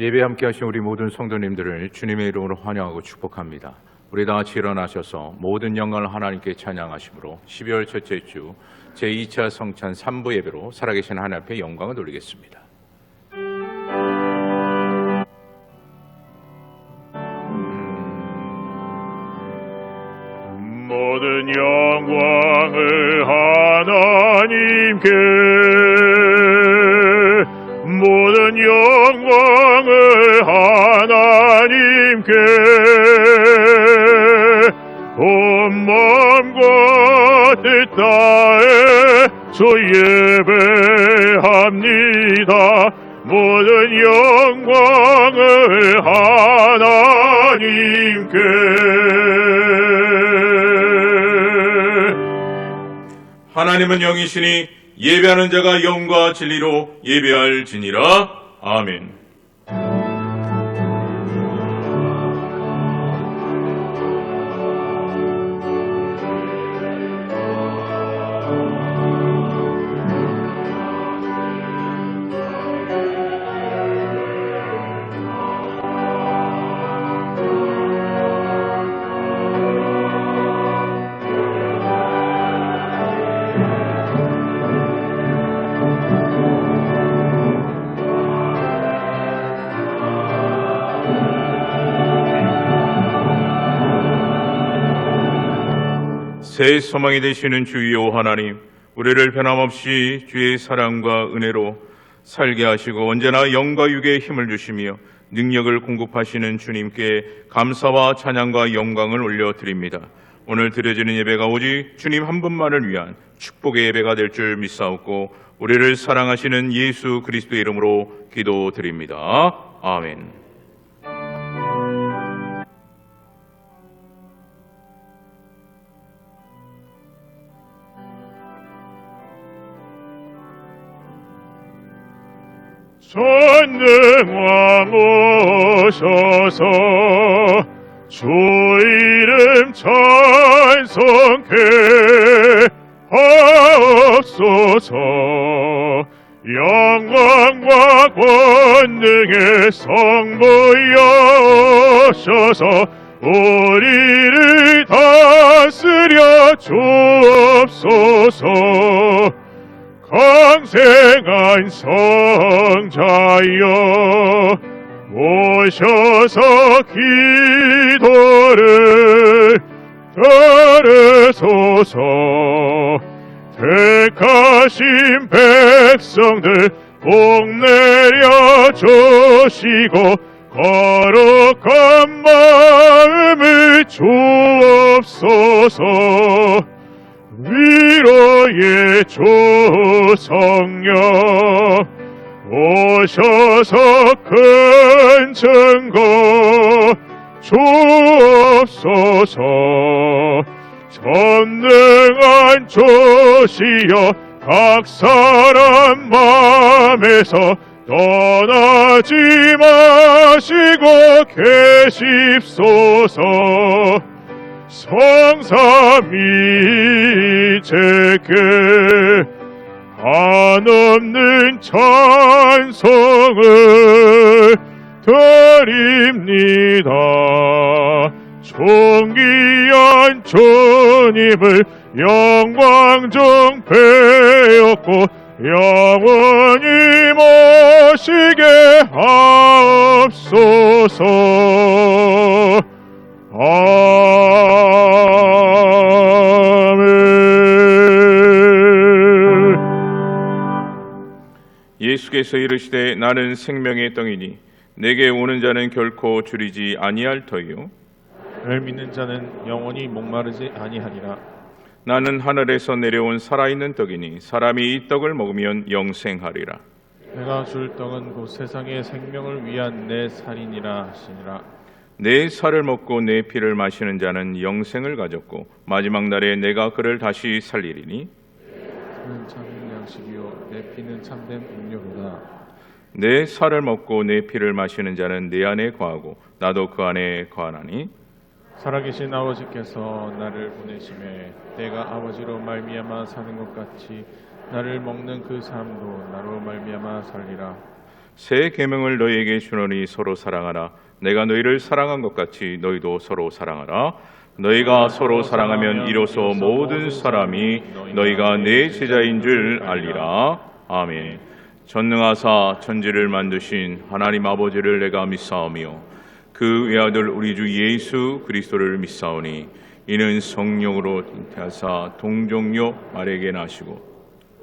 예배 함께 하신 우리 모든 성도님들을 주님의 이름으로 환영하고 축복합니다. 우리 다 같이 일어나셔서 모든 영광을 하나님께 찬양하심으로 12월 첫째 주 제2차 성찬 3부 예배로 살아계신 하나님 앞에 영광을 돌리겠습니다. 모든 영광을 하나님께, 모든 영광을 하나님께, 온 마음과 뜻 다해 주 예배합니다. 모든 영광을 하나님께. 하나님은 영이시니 예배하는 자가 영과 진리로 예배할지니라. 아멘. 새 소망이 되시는 주여 하나님, 우리를 변함없이 주의 사랑과 은혜로 살게 하시고 언제나 영과 육에 힘을 주시며 능력을 공급하시는 주님께 감사와 찬양과 영광을 올려드립니다. 오늘 드려지는 예배가 오직 주님 한 분만을 위한 축복의 예배가 될 줄 믿사옵고 우리를 사랑하시는 예수 그리스도의 이름으로 기도드립니다. 아멘. 전능왕 오셔서 주 이름 찬송케 하옵소서. 영광과 권능의 성부여 오셔서 우리를 다스려 주옵소서. 강생한 성자여 오셔서 기도를 들으소서. 택하신 백성들 복 내려 주시고 거룩한 마음을 주옵소서. 위로의 주 성령 오셔서 큰 증거 주옵소서. 전능한 주시여 각 사람 마음에서 떠나지 마시고 계십소서. 성삼위 제게 한없는 찬송을 드립니다. 존귀한 주님을 영광 중 배웠고 영원히 모시게 하옵소서. 예수께서 이르시되 나는 생명의 떡이니 내게 오는 자는 결코 줄이지 아니할 터이요 날 믿는 자는 영원히 목마르지 아니하리라. 나는 하늘에서 내려온 살아있는 떡이니 사람이 이 떡을 먹으면 영생하리라. 내가 줄 떡은 곧 세상의 생명을 위한 내 살이니라 하시니라. 내 살을 먹고 내 피를 마시는 자는 영생을 가졌고 마지막 날에 내가 그를 다시 살리리니 그는 참된 양식이요 내 피는 참된 음료로다. 내 살을 먹고 내 피를 마시는 자는 내 안에 거하고 나도 그 안에 거하나니 살아계신 아버지께서 나를 보내심에 내가 아버지로 말미암아 사는 것 같이 나를 먹는 그 사람도 나로 말미암아 살리라. 새 계명을 너희에게 주노니 서로 사랑하라. 내가 너희를 사랑한 것 같이 너희도 서로 사랑하라. 너희가 서로 사랑하면 이로써 모든 사람이 너희가 내 제자인 줄 알리라. 아멘. 전능하사 천지를 만드신 하나님 아버지를 내가 믿사오며 그 외아들 우리 주 예수 그리스도를 믿사오니 이는 성령으로 잉태하사 동정녀 마리아에게 나시고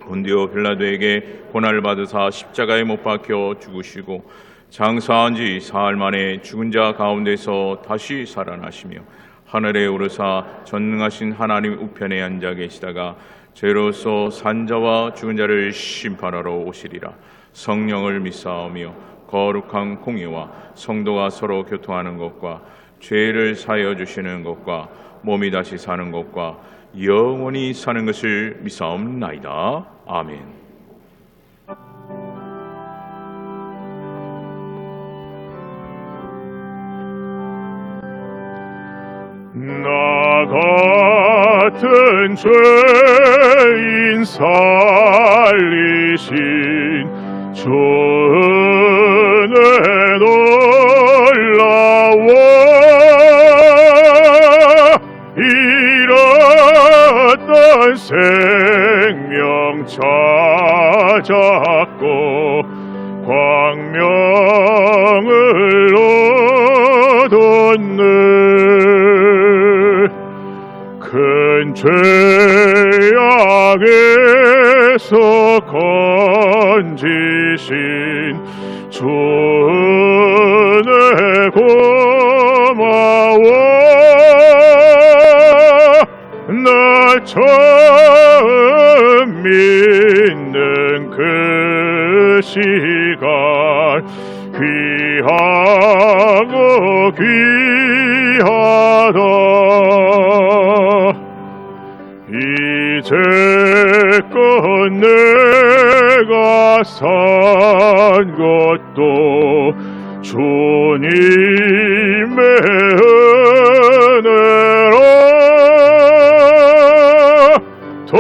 본디오 빌라도에게 고난을 받으사 십자가에 못 박혀 죽으시고 장사한 지 사흘 만에 죽은 자 가운데서 다시 살아나시며 하늘에 오르사 전능하신 하나님 우편에 앉아 계시다가 죄로서 산 자와 죽은 자를 심판하러 오시리라. 성령을 믿사오며 거룩한 공의와 성도가 서로 교통하는 것과 죄를 사하여 주시는 것과 몸이 다시 사는 것과 영원히 사는 것을 믿사옵나이다. 아멘. 나 같은 죄인 살리신 주 은혜 놀라워 잃었던 생명 찾았고 광명을 얻었네. 큰 죄악에서 건지신 주 은혜 고마워. 나 처음 믿는 그 시간 귀하고 귀하다. 이제껏 내가 산 것도 주님의 은혜로 더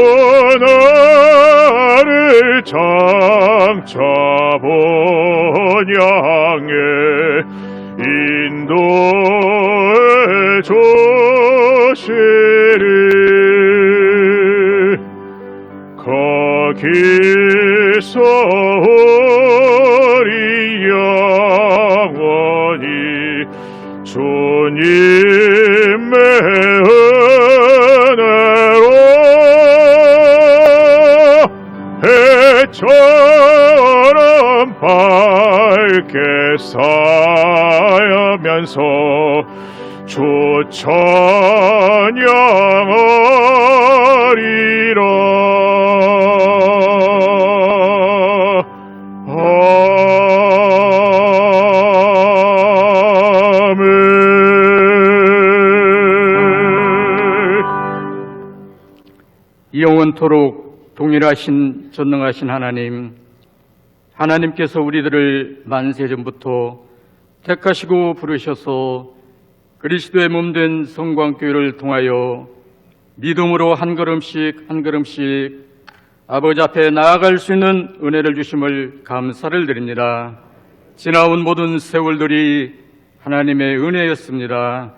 나를 장차 본향에 인도해 주시리. 거기서 우리 영원히 주님의 은혜로 해처럼 밝게 쌓여면서 주 찬양하리라. 아멘. 영원토록 동일하신 전능하신 하나님, 하나님께서 우리들을 만세전부터 택하시고 부르셔서 그리스도의 몸된 성광교회를 통하여 믿음으로 한 걸음씩 한 걸음씩 아버지 앞에 나아갈 수 있는 은혜를 주심을 감사를 드립니다. 지나온 모든 세월들이 하나님의 은혜였습니다.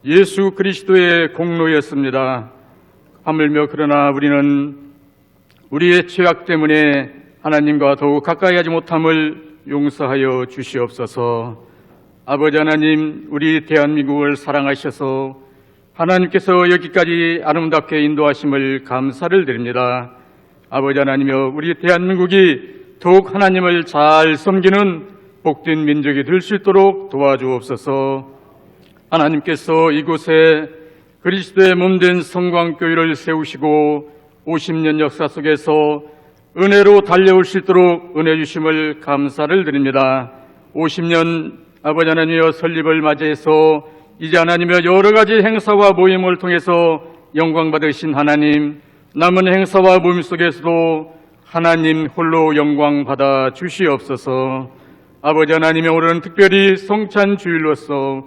예수 그리스도의 공로였습니다. 하물며 그러나 우리는 우리의 죄악 때문에 하나님과 더욱 가까이 하지 못함을 용서하여 주시옵소서. 아버지 하나님, 우리 대한민국을 사랑하셔서 하나님께서 여기까지 아름답게 인도하심을 감사를 드립니다. 아버지 하나님여, 우리 대한민국이 더욱 하나님을 잘 섬기는 복된 민족이 될 수 있도록 도와주옵소서. 하나님께서 이곳에 그리스도의 몸된 성광교회를 세우시고 50년 역사 속에서 은혜로 달려올 수 있도록 은혜 주심을 감사를 드립니다. 50년 아버지 하나님여 설립을 맞이해서 이제 하나님여 여러 가지 행사와 모임을 통해서 영광 받으신 하나님, 남은 행사와 모임 속에서도 하나님 홀로 영광 받아 주시옵소서. 아버지 하나님여, 오늘은 특별히 성찬 주일로서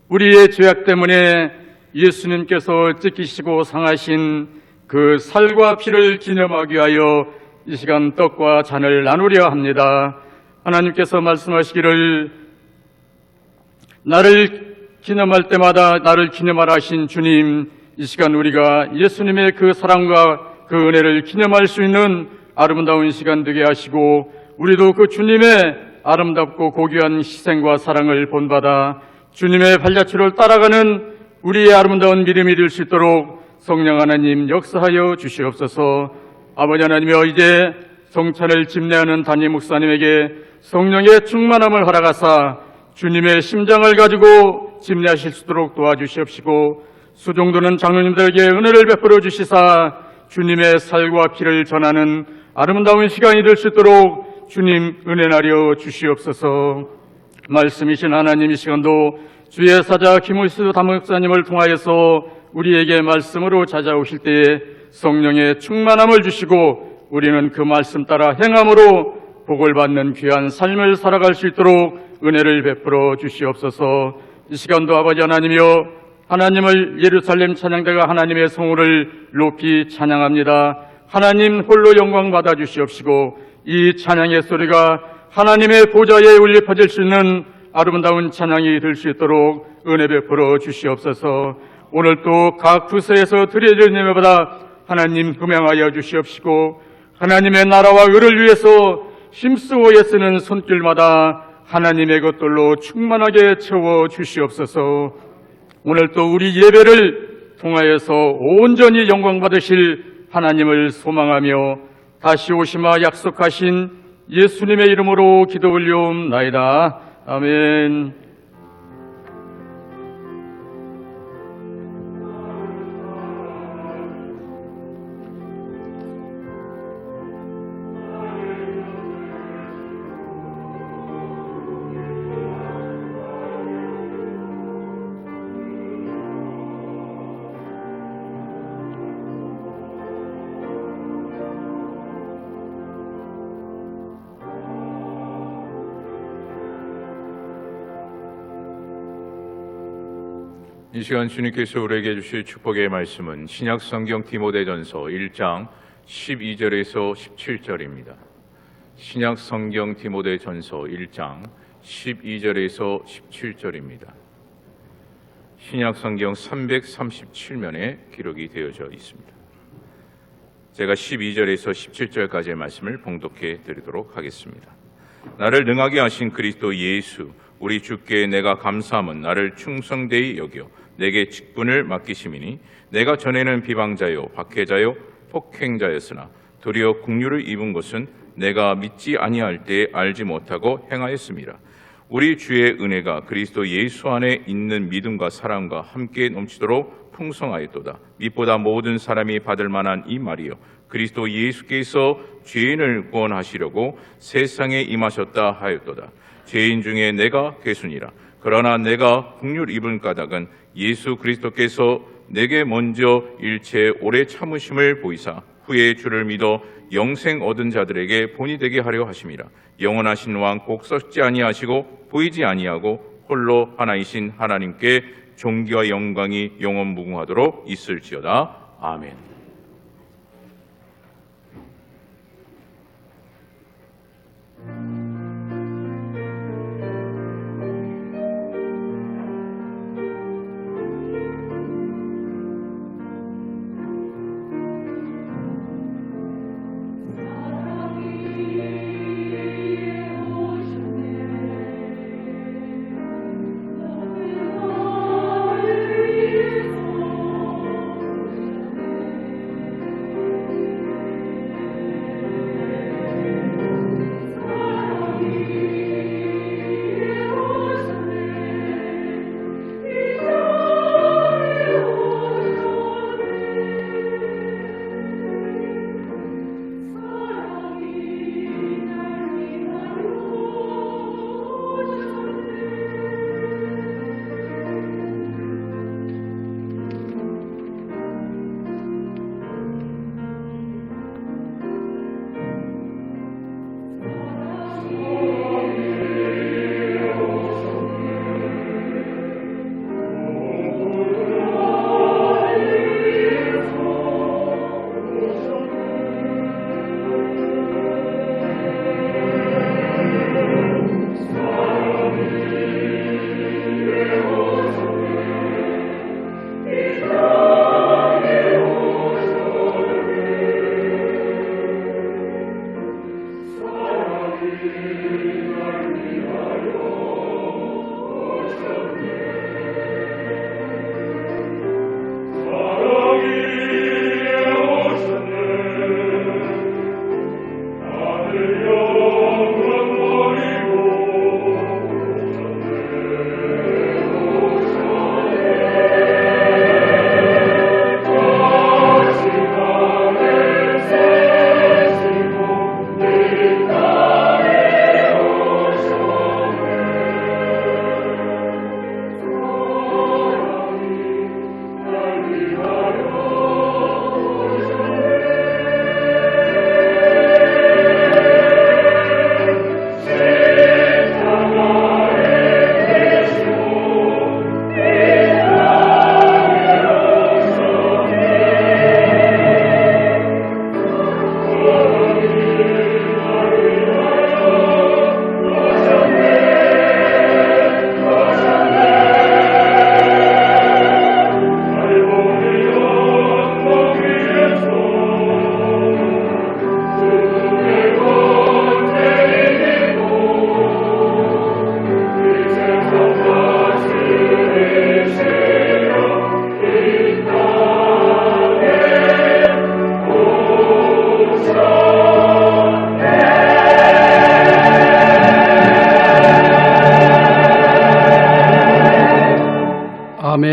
우리의 죄악 때문에 예수님께서 찢기시고 상하신 그 살과 피를 기념하기 위하여 이 시간 떡과 잔을 나누려 합니다. 하나님께서 말씀하시기를 나를 기념할 때마다 나를 기념하라 하신 주님, 이 시간 우리가 예수님의 그 사랑과 그 은혜를 기념할 수 있는 아름다운 시간 되게 하시고, 우리도 그 주님의 아름답고 고귀한 희생과 사랑을 본받아 주님의 발자취를 따라가는 우리의 아름다운 믿음이 될 수 있도록 성령 하나님 역사하여 주시옵소서. 아버지 하나님이여, 이제 성찬을 집례하는 담임 목사님에게 성령의 충만함을 허락하사 주님의 심장을 가지고 집례하실 수 있도록 도와주시옵시고, 수종도는 장로님들에게 은혜를 베풀어 주시사 주님의 살과 피를 전하는 아름다운 시간이 될 수 있도록 주님 은혜나려 주시옵소서. 말씀이신 하나님, 이 시간도 주의 사자 김우수 담임목사님을 통하여서 우리에게 말씀으로 찾아오실 때에 성령의 충만함을 주시고 우리는 그 말씀 따라 행함으로 복을 받는 귀한 삶을 살아갈 수 있도록 은혜를 베풀어 주시옵소서. 이 시간도 아버지 하나님이여, 하나님을 예루살렘 찬양대가 하나님의 성호를 높이 찬양합니다. 하나님 홀로 영광 받아 주시옵시고, 이 찬양의 소리가 하나님의 보좌에 울려 퍼질 수 있는 아름다운 찬양이 될 수 있도록 은혜 베풀어 주시옵소서. 오늘 또 각 부서에서 드려지는 예배보다 하나님 금양하여 주시옵시고, 하나님의 나라와 의를 위해서 힘쓰고 애쓰는 손길마다 하나님의 것들로 충만하게 채워 주시옵소서. 오늘 또 우리 예배를 통하여서 온전히 영광 받으실 하나님을 소망하며 다시 오시마 약속하신 예수님의 이름으로 기도 올리옵나이다. 아멘. 이 시간 주님께서 우리에게 주실 축복의 말씀은 신약성경 디모데전서 1장 12절에서 17절입니다. 신약성경 디모데전서 1장 12절에서 17절입니다. 신약성경 337면에 기록이 되어져 있습니다. 제가 12절에서 17절까지의 말씀을 봉독해 드리도록 하겠습니다. 나를 능하게 하신 그리스도 예수 우리 주께 내가 감사함은 나를 충성되이 여겨 내게 직분을 맡기심이니, 내가 전에는 비방자요 박해자요 폭행자였으나 도리어 긍휼을 입은 것은 내가 믿지 아니할 때에 알지 못하고 행하였습니다. 우리 주의 은혜가 그리스도 예수 안에 있는 믿음과 사랑과 함께 넘치도록 풍성하였도다. 빛보다 모든 사람이 받을 만한 이 말이요, 그리스도 예수께서 죄인을 구원하시려고 세상에 임하셨다 하였도다. 죄인 중에 내가 괴순이라. 그러나 내가 긍휼 입은 까닭은 예수 그리스도께서 내게 먼저 일체 오래 참으심을 보이사 후에 주를 믿어 영생 얻은 자들에게 본이 되게 하려 하심이라. 영원하신 왕 꼭 썩지 아니하시고 보이지 아니하고 홀로 하나이신 하나님께 존귀와 영광이 영원 무궁하도록 있을지어다. 아멘.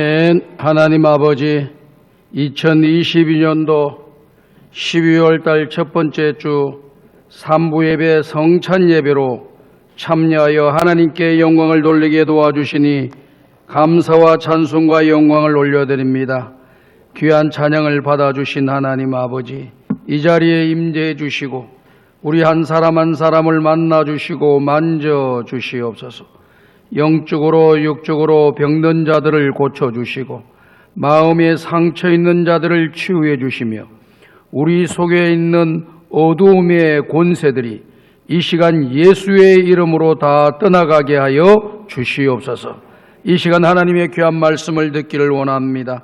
아멘. 하나님 아버지, 2022년도 12월 달 첫 번째 주 3부 예배 성찬 예배로 참여하여 하나님께 영광을 돌리게 도와주시니 감사와 찬송과 영광을 올려드립니다. 귀한 찬양을 받아주신 하나님 아버지, 이 자리에 임재해 주시고 우리 한 사람 한 사람을 만나주시고 만져주시옵소서. 영적으로 육적으로 병든 자들을 고쳐주시고 마음에 상처 있는 자들을 치유해 주시며 우리 속에 있는 어두움의 권세들이 이 시간 예수의 이름으로 다 떠나가게 하여 주시옵소서. 이 시간 하나님의 귀한 말씀을 듣기를 원합니다.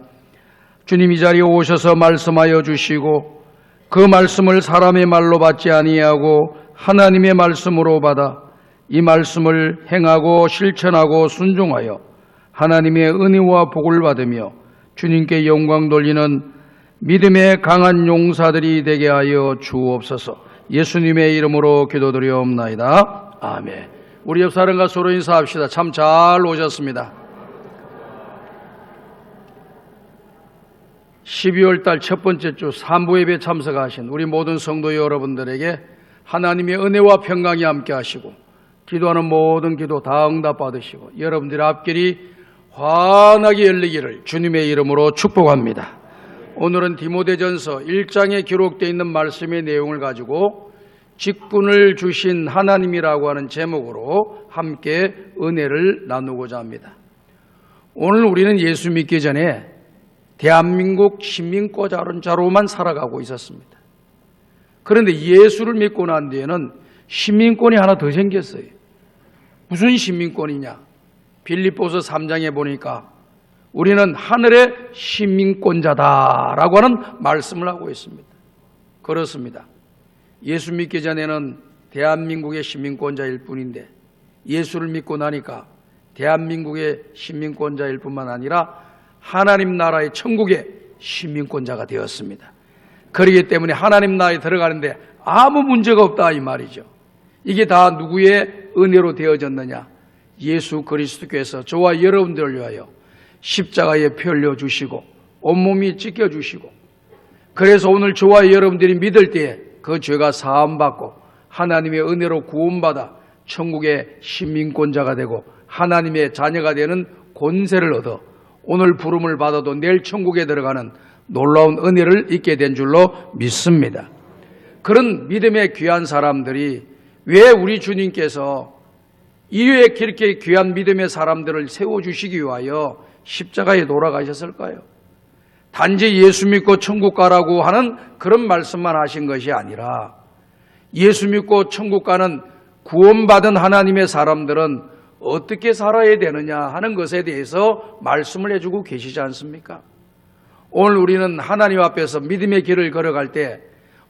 주님, 이 자리에 오셔서 말씀하여 주시고 그 말씀을 사람의 말로 받지 아니하고 하나님의 말씀으로 받아 이 말씀을 행하고 실천하고 순종하여 하나님의 은혜와 복을 받으며 주님께 영광 돌리는 믿음의 강한 용사들이 되게 하여 주옵소서. 예수님의 이름으로 기도드리옵나이다. 아멘. 우리 옆 사람과 서로 인사합시다. 참 잘 오셨습니다. 12월 달 첫 번째 주 3부 예배 참석하신 우리 모든 성도 여러분들에게 하나님의 은혜와 평강이 함께 하시고 기도하는 모든 기도 다 응답받으시고 여러분들의 앞길이 환하게 열리기를 주님의 이름으로 축복합니다. 오늘은 디모데전서 1장에 기록되어 있는 말씀의 내용을 가지고 직분을 주신 하나님이라고 하는 제목으로 함께 은혜를 나누고자 합니다. 오늘 우리는 예수 믿기 전에 대한민국 시민권자로만 살아가고 있었습니다. 그런데 예수를 믿고 난 뒤에는 시민권이 하나 더 생겼어요. 무슨 시민권이냐? 빌립보서 3장에 보니까 우리는 하늘의 시민권자다라고 하는 말씀을 하고 있습니다. 그렇습니다. 예수 믿기 전에는 대한민국의 시민권자일 뿐인데 예수를 믿고 나니까 대한민국의 시민권자일 뿐만 아니라 하나님 나라의 천국의 시민권자가 되었습니다. 그렇기 때문에 하나님 나라에 들어가는데 아무 문제가 없다 이 말이죠. 이게 다 누구의 은혜로 되어졌느냐? 예수 그리스도께서 저와 여러분들을 위하여 십자가에 피 흘려 주시고 온몸이 찢겨 주시고 그래서 오늘 저와 여러분들이 믿을 때에 그 죄가 사함받고 하나님의 은혜로 구원받아 천국의 시민권자가 되고 하나님의 자녀가 되는 권세를 얻어 오늘 부름을 받아도 내일 천국에 들어가는 놀라운 은혜를 잊게 된 줄로 믿습니다. 그런 믿음의 귀한 사람들이 왜 우리 주님께서 이후에 그렇게 귀한 믿음의 사람들을 세워주시기 위하여 십자가에 돌아가셨을까요? 단지 예수 믿고 천국 가라고 하는 그런 말씀만 하신 것이 아니라 예수 믿고 천국 가는 구원받은 하나님의 사람들은 어떻게 살아야 되느냐 하는 것에 대해서 말씀을 해주고 계시지 않습니까? 오늘 우리는 하나님 앞에서 믿음의 길을 걸어갈 때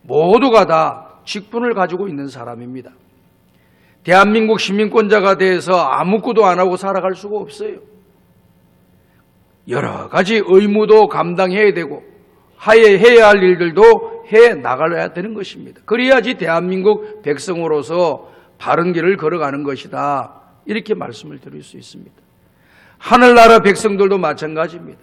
모두가 다 직분을 가지고 있는 사람입니다. 대한민국 시민권자가 돼서 아무것도 안 하고 살아갈 수가 없어요. 여러 가지 의무도 감당해야 되고 해야 할 일들도 해 나가야 되는 것입니다. 그래야지 대한민국 백성으로서 바른 길을 걸어가는 것이다. 이렇게 말씀을 드릴 수 있습니다. 하늘나라 백성들도 마찬가지입니다.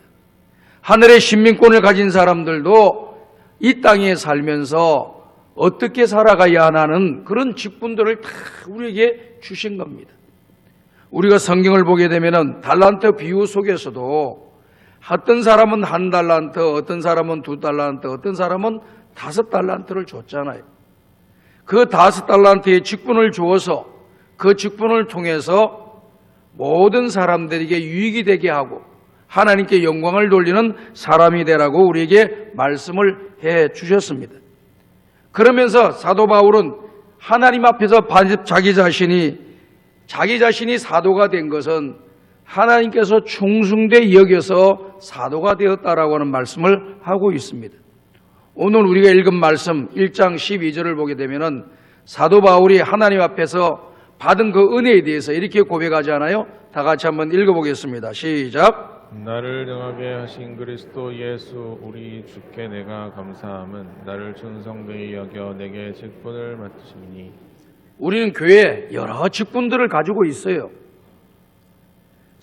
하늘의 시민권을 가진 사람들도 이 땅에 살면서 어떻게 살아가야 하는 그런 직분들을 다 우리에게 주신 겁니다. 우리가 성경을 보게 되면 달란트 비유 속에서도 어떤 사람은 1달란트, 어떤 사람은 2달란트, 어떤 사람은 5달란트를 줬잖아요. 그 5달란트의 직분을 주어서 그 직분을 통해서 모든 사람들에게 유익이 되게 하고 하나님께 영광을 돌리는 사람이 되라고 우리에게 말씀을 해 주셨습니다. 그러면서 사도 바울은 하나님 앞에서 자기 자신이 사도가 된 것은 하나님께서 충성되이 여겨서 사도가 되었다라고 하는 말씀을 하고 있습니다. 오늘 우리가 읽은 말씀 1장 12절을 보게 되면은 사도 바울이 하나님 앞에서 받은 그 은혜에 대해서 이렇게 고백하지 않아요? 다 같이 한번 읽어보겠습니다. 시작. 나를 능하게 하신 그리스도 예수 우리 주께 내가 감사함은 나를 충성되이 여겨 내게 직분을 맡으시니. 우리는 교회에 여러 직분들을 가지고 있어요.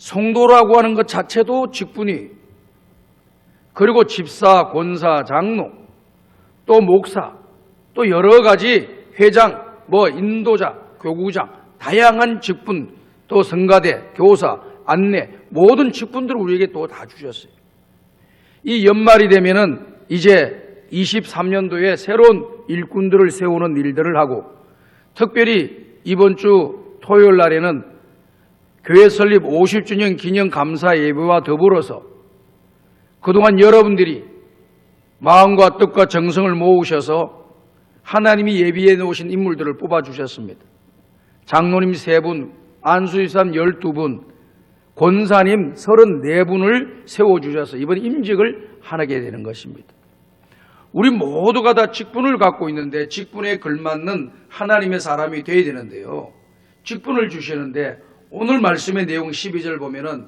성도라고 하는 것 자체도 직분이, 그리고 집사, 권사, 장로, 또 목사, 또 여러 가지 회장, 인도자, 교구장, 다양한 직분, 또 성가대, 교사, 안내, 모든 직분들을 우리에게 또 다 주셨어요. 이 연말이 되면은 이제 23년도에 새로운 일꾼들을 세우는 일들을 하고, 특별히 이번 주 토요일 날에는 교회 설립 50주년 기념 감사 예배와 더불어서 그동안 여러분들이 마음과 뜻과 정성을 모으셔서 하나님이 예비해 놓으신 인물들을 뽑아주셨습니다. 장로님 3분, 안수집사님 12분, 권사님 34분을 세워주셔서 이번 임직을 하게 되는 것입니다. 우리 모두가 다 직분을 갖고 있는데 직분에 걸맞는 하나님의 사람이 되어야 되는데요. 직분을 주시는데 오늘 말씀의 내용 12절 보면은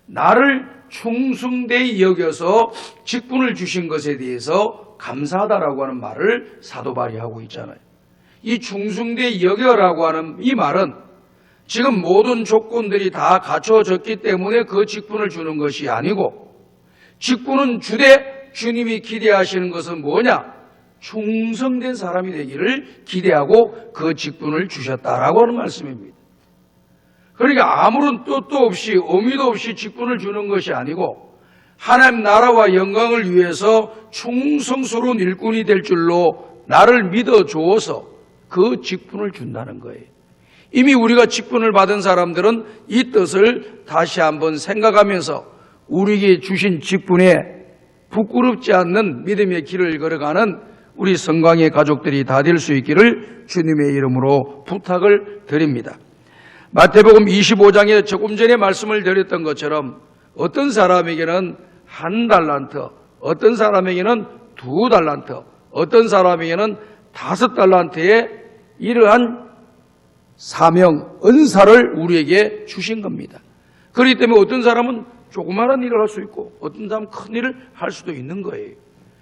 나를 충성되이 여겨서 직분을 주신 것에 대해서 감사하다라고 하는 말을 사도 바울이 하고 있잖아요. 이 충성되이 여겨라고 하는 이 말은 지금 모든 조건들이 다 갖춰졌기 때문에 그 직분을 주는 것이 아니고, 직분은 주되 주님이 기대하시는 것은 뭐냐? 충성된 사람이 되기를 기대하고 그 직분을 주셨다라고 하는 말씀입니다. 그러니까 아무런 뜻도 없이 의미도 없이 직분을 주는 것이 아니고 하나님 나라와 영광을 위해서 충성스러운 일꾼이 될 줄로 나를 믿어 주어서 그 직분을 준다는 거예요. 이미 우리가 직분을 받은 사람들은 이 뜻을 다시 한번 생각하면서 우리에게 주신 직분에 부끄럽지 않는 믿음의 길을 걸어가는 우리 성광의 가족들이 다 될 수 있기를 주님의 이름으로 부탁을 드립니다. 마태복음 25장에 조금 전에 말씀을 드렸던 것처럼 어떤 사람에게는 1달란트, 어떤 사람에게는 2달란트, 어떤 사람에게는 5달란트의 이러한 사명, 은사를 우리에게 주신 겁니다. 그렇기 때문에 어떤 사람은 조그마한 일을 할 수 있고 어떤 사람은 큰 일을 할 수도 있는 거예요.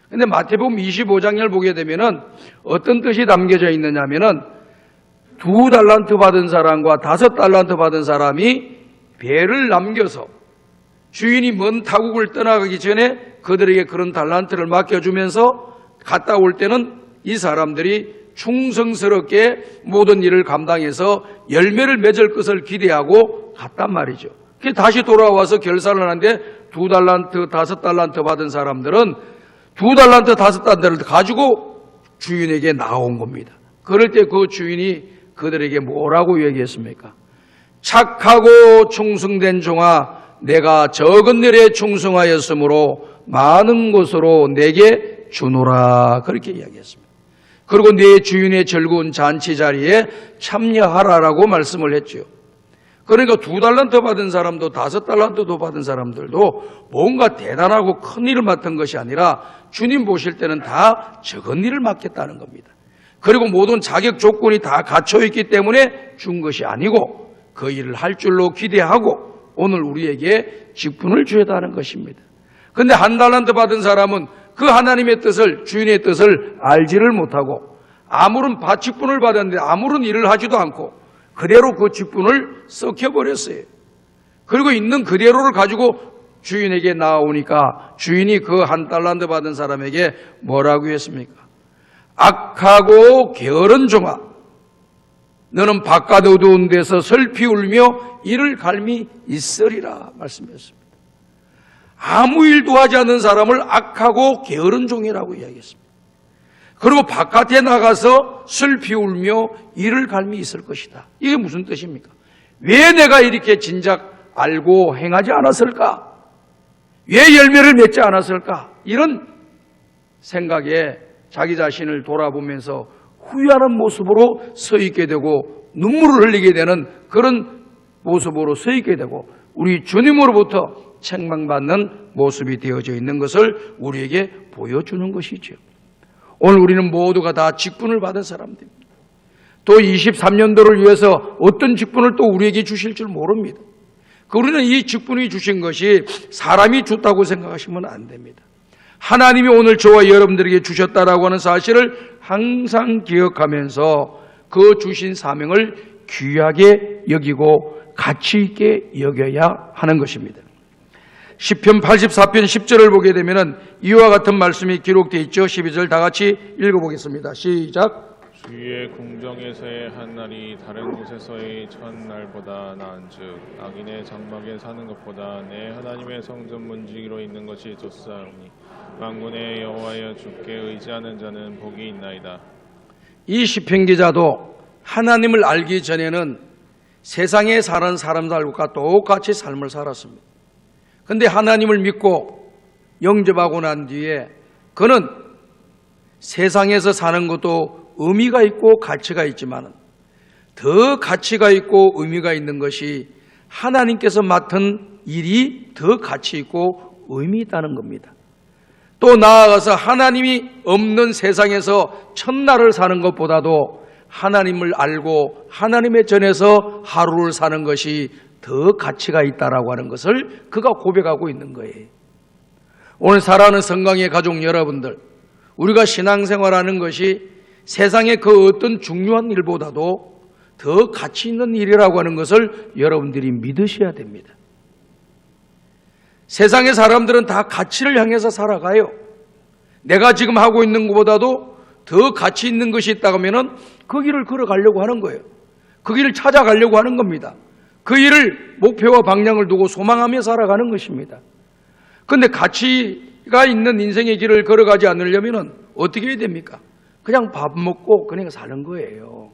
그런데 마태복음 25장을 보게 되면은 어떤 뜻이 담겨져 있느냐면은 2달란트 받은 사람과 5달란트 받은 사람이 배를 남겨서 주인이 먼 타국을 떠나가기 전에 그들에게 그런 달란트를 맡겨주면서 갔다 올 때는 이 사람들이 충성스럽게 모든 일을 감당해서 열매를 맺을 것을 기대하고 갔단 말이죠. 다시 돌아와서 결산을 하는데 2달란트, 5달란트 받은 사람들은 2달란트, 5달란트를 가지고 주인에게 나온 겁니다. 그럴 때 그 주인이 그들에게 뭐라고 얘기했습니까? 착하고 충성된 종아, 내가 적은 일에 충성하였으므로 많은 것으로 내게 주노라, 그렇게 이야기했습니다. 그리고 네 주인의 즐거운 잔치 자리에 참여하라라고 말씀을 했죠. 그러니까 2달란트 받은 사람도 5달란트도 받은 사람들도 뭔가 대단하고 큰 일을 맡은 것이 아니라 주님 보실 때는 다 적은 일을 맡겠다는 겁니다. 그리고 모든 자격 조건이 다 갖춰있기 때문에 준 것이 아니고 그 일을 할 줄로 기대하고 오늘 우리에게 직분을 주었다는 것입니다. 그런데 1달란트 받은 사람은 그 하나님의 뜻을, 주인의 뜻을 알지를 못하고 아무런 직분을 받았는데 아무런 일을 하지도 않고 그대로 그 직분을 썩혀버렸어요. 그리고 있는 그대로를 가지고 주인에게 나오니까 주인이 그 1달란트 받은 사람에게 뭐라고 했습니까? 악하고 게으른 종아, 너는 바깥 어두운 데서 슬피 울며 이를 갈미 있으리라 말씀했습니다. 아무 일도 하지 않는 사람을 악하고 게으른 종이라고 이야기했습니다. 그리고 바깥에 나가서 슬피 울며 이를 갈미 있을 것이다. 이게 무슨 뜻입니까? 왜 내가 이렇게 진작 알고 행하지 않았을까? 왜 열매를 맺지 않았을까? 이런 생각에 자기 자신을 돌아보면서 후회하는 모습으로 서 있게 되고 눈물을 흘리게 되는 그런 모습으로 서 있게 되고 우리 주님으로부터 책망받는 모습이 되어져 있는 것을 우리에게 보여주는 것이죠. 오늘 우리는 모두가 다 직분을 받은 사람들입니다. 또 23년도를 위해서 어떤 직분을 또 우리에게 주실 줄 모릅니다. 우리는 이 직분이 주신 것이 사람이 줬다고 생각하시면 안 됩니다. 하나님이 오늘 저와 여러분들에게 주셨다라고 하는 사실을 항상 기억하면서 그 주신 사명을 귀하게 여기고 가치 있게 여겨야 하는 것입니다. 시편 84편 10절을 보게 되면 이와 같은 말씀이 기록되어 있죠. 12절 다 같이 읽어보겠습니다. 시작. 주의 궁정에서의 한 날이 다른 곳에서의 첫날보다 나은즉 악인의 장막에 사는 것보다 내 하나님의 성전 문지기로 있는 것이 좋사오니 만군의 여호와여 주께 의지하는 자는 복이 있나이다. 이 시편 기자도 하나님을 알기 전에는 세상에 사는 사람들과 똑같이 삶을 살았습니다. 그런데 하나님을 믿고 영접하고 난 뒤에 그는 세상에서 사는 것도 의미가 있고 가치가 있지만 더 가치가 있고 의미가 있는 것이 하나님께서 맡은 일이 더 가치 있고 의미 있다는 겁니다. 또 나아가서 하나님이 없는 세상에서 첫날을 사는 것보다도 하나님을 알고 하나님의 전에서 하루를 사는 것이 더 가치가 있다라고 하는 것을 그가 고백하고 있는 거예요. 오늘 사랑하는 성강의 가족 여러분들, 우리가 신앙생활하는 것이 세상의 그 어떤 중요한 일보다도 더 가치 있는 일이라고 하는 것을 여러분들이 믿으셔야 됩니다. 세상의 사람들은 다 가치를 향해서 살아가요. 내가 지금 하고 있는 것보다도 더 가치 있는 것이 있다고 하면 그 길을 걸어가려고 하는 거예요. 그 길을 찾아가려고 하는 겁니다. 그 일을 목표와 방향을 두고 소망하며 살아가는 것입니다. 그런데 가치가 있는 인생의 길을 걸어가지 않으려면 어떻게 해야 됩니까? 그냥 밥 먹고 그냥 사는 거예요.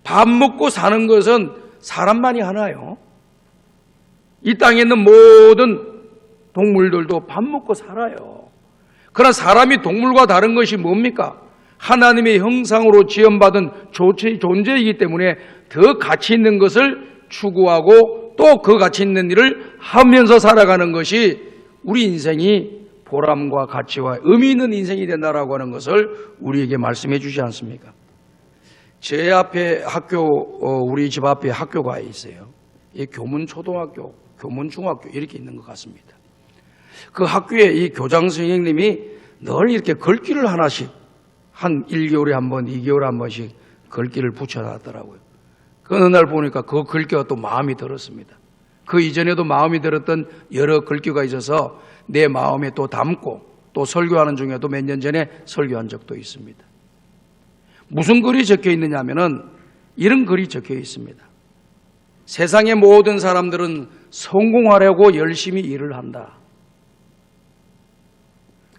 밥 먹고 사는 것은 사람만이 하나요. 이 땅에 있는 모든 동물들도 밥 먹고 살아요. 그러나 사람이 동물과 다른 것이 뭡니까? 하나님의 형상으로 지음받은 존재이기 때문에 더 가치 있는 것을 추구하고 또 그 가치 있는 일을 하면서 살아가는 것이 우리 인생이 보람과 가치와 의미 있는 인생이 된다라고 하는 것을 우리에게 말씀해 주지 않습니까? 제 앞에 우리 집 앞에 학교가 있어요. 이 교문초등학교, 교문중학교 이렇게 있는 것 같습니다. 그 학교에 이 교장 선생님이 늘 이렇게 글귀를 하나씩 한 1개월에 한 번, 2개월에 한 번씩 글귀를 붙여놨더라고요. 그 어느 날 보니까 그 글귀가 또 마음이 들었습니다. 그 이전에도 마음이 들었던 여러 글귀가 있어서 내 마음에 또 담고 또 설교하는 중에도 몇 년 전에 설교한 적도 있습니다. 무슨 글이 적혀 있느냐 하면은 이런 글이 적혀 있습니다. 세상의 모든 사람들은 성공하려고 열심히 일을 한다.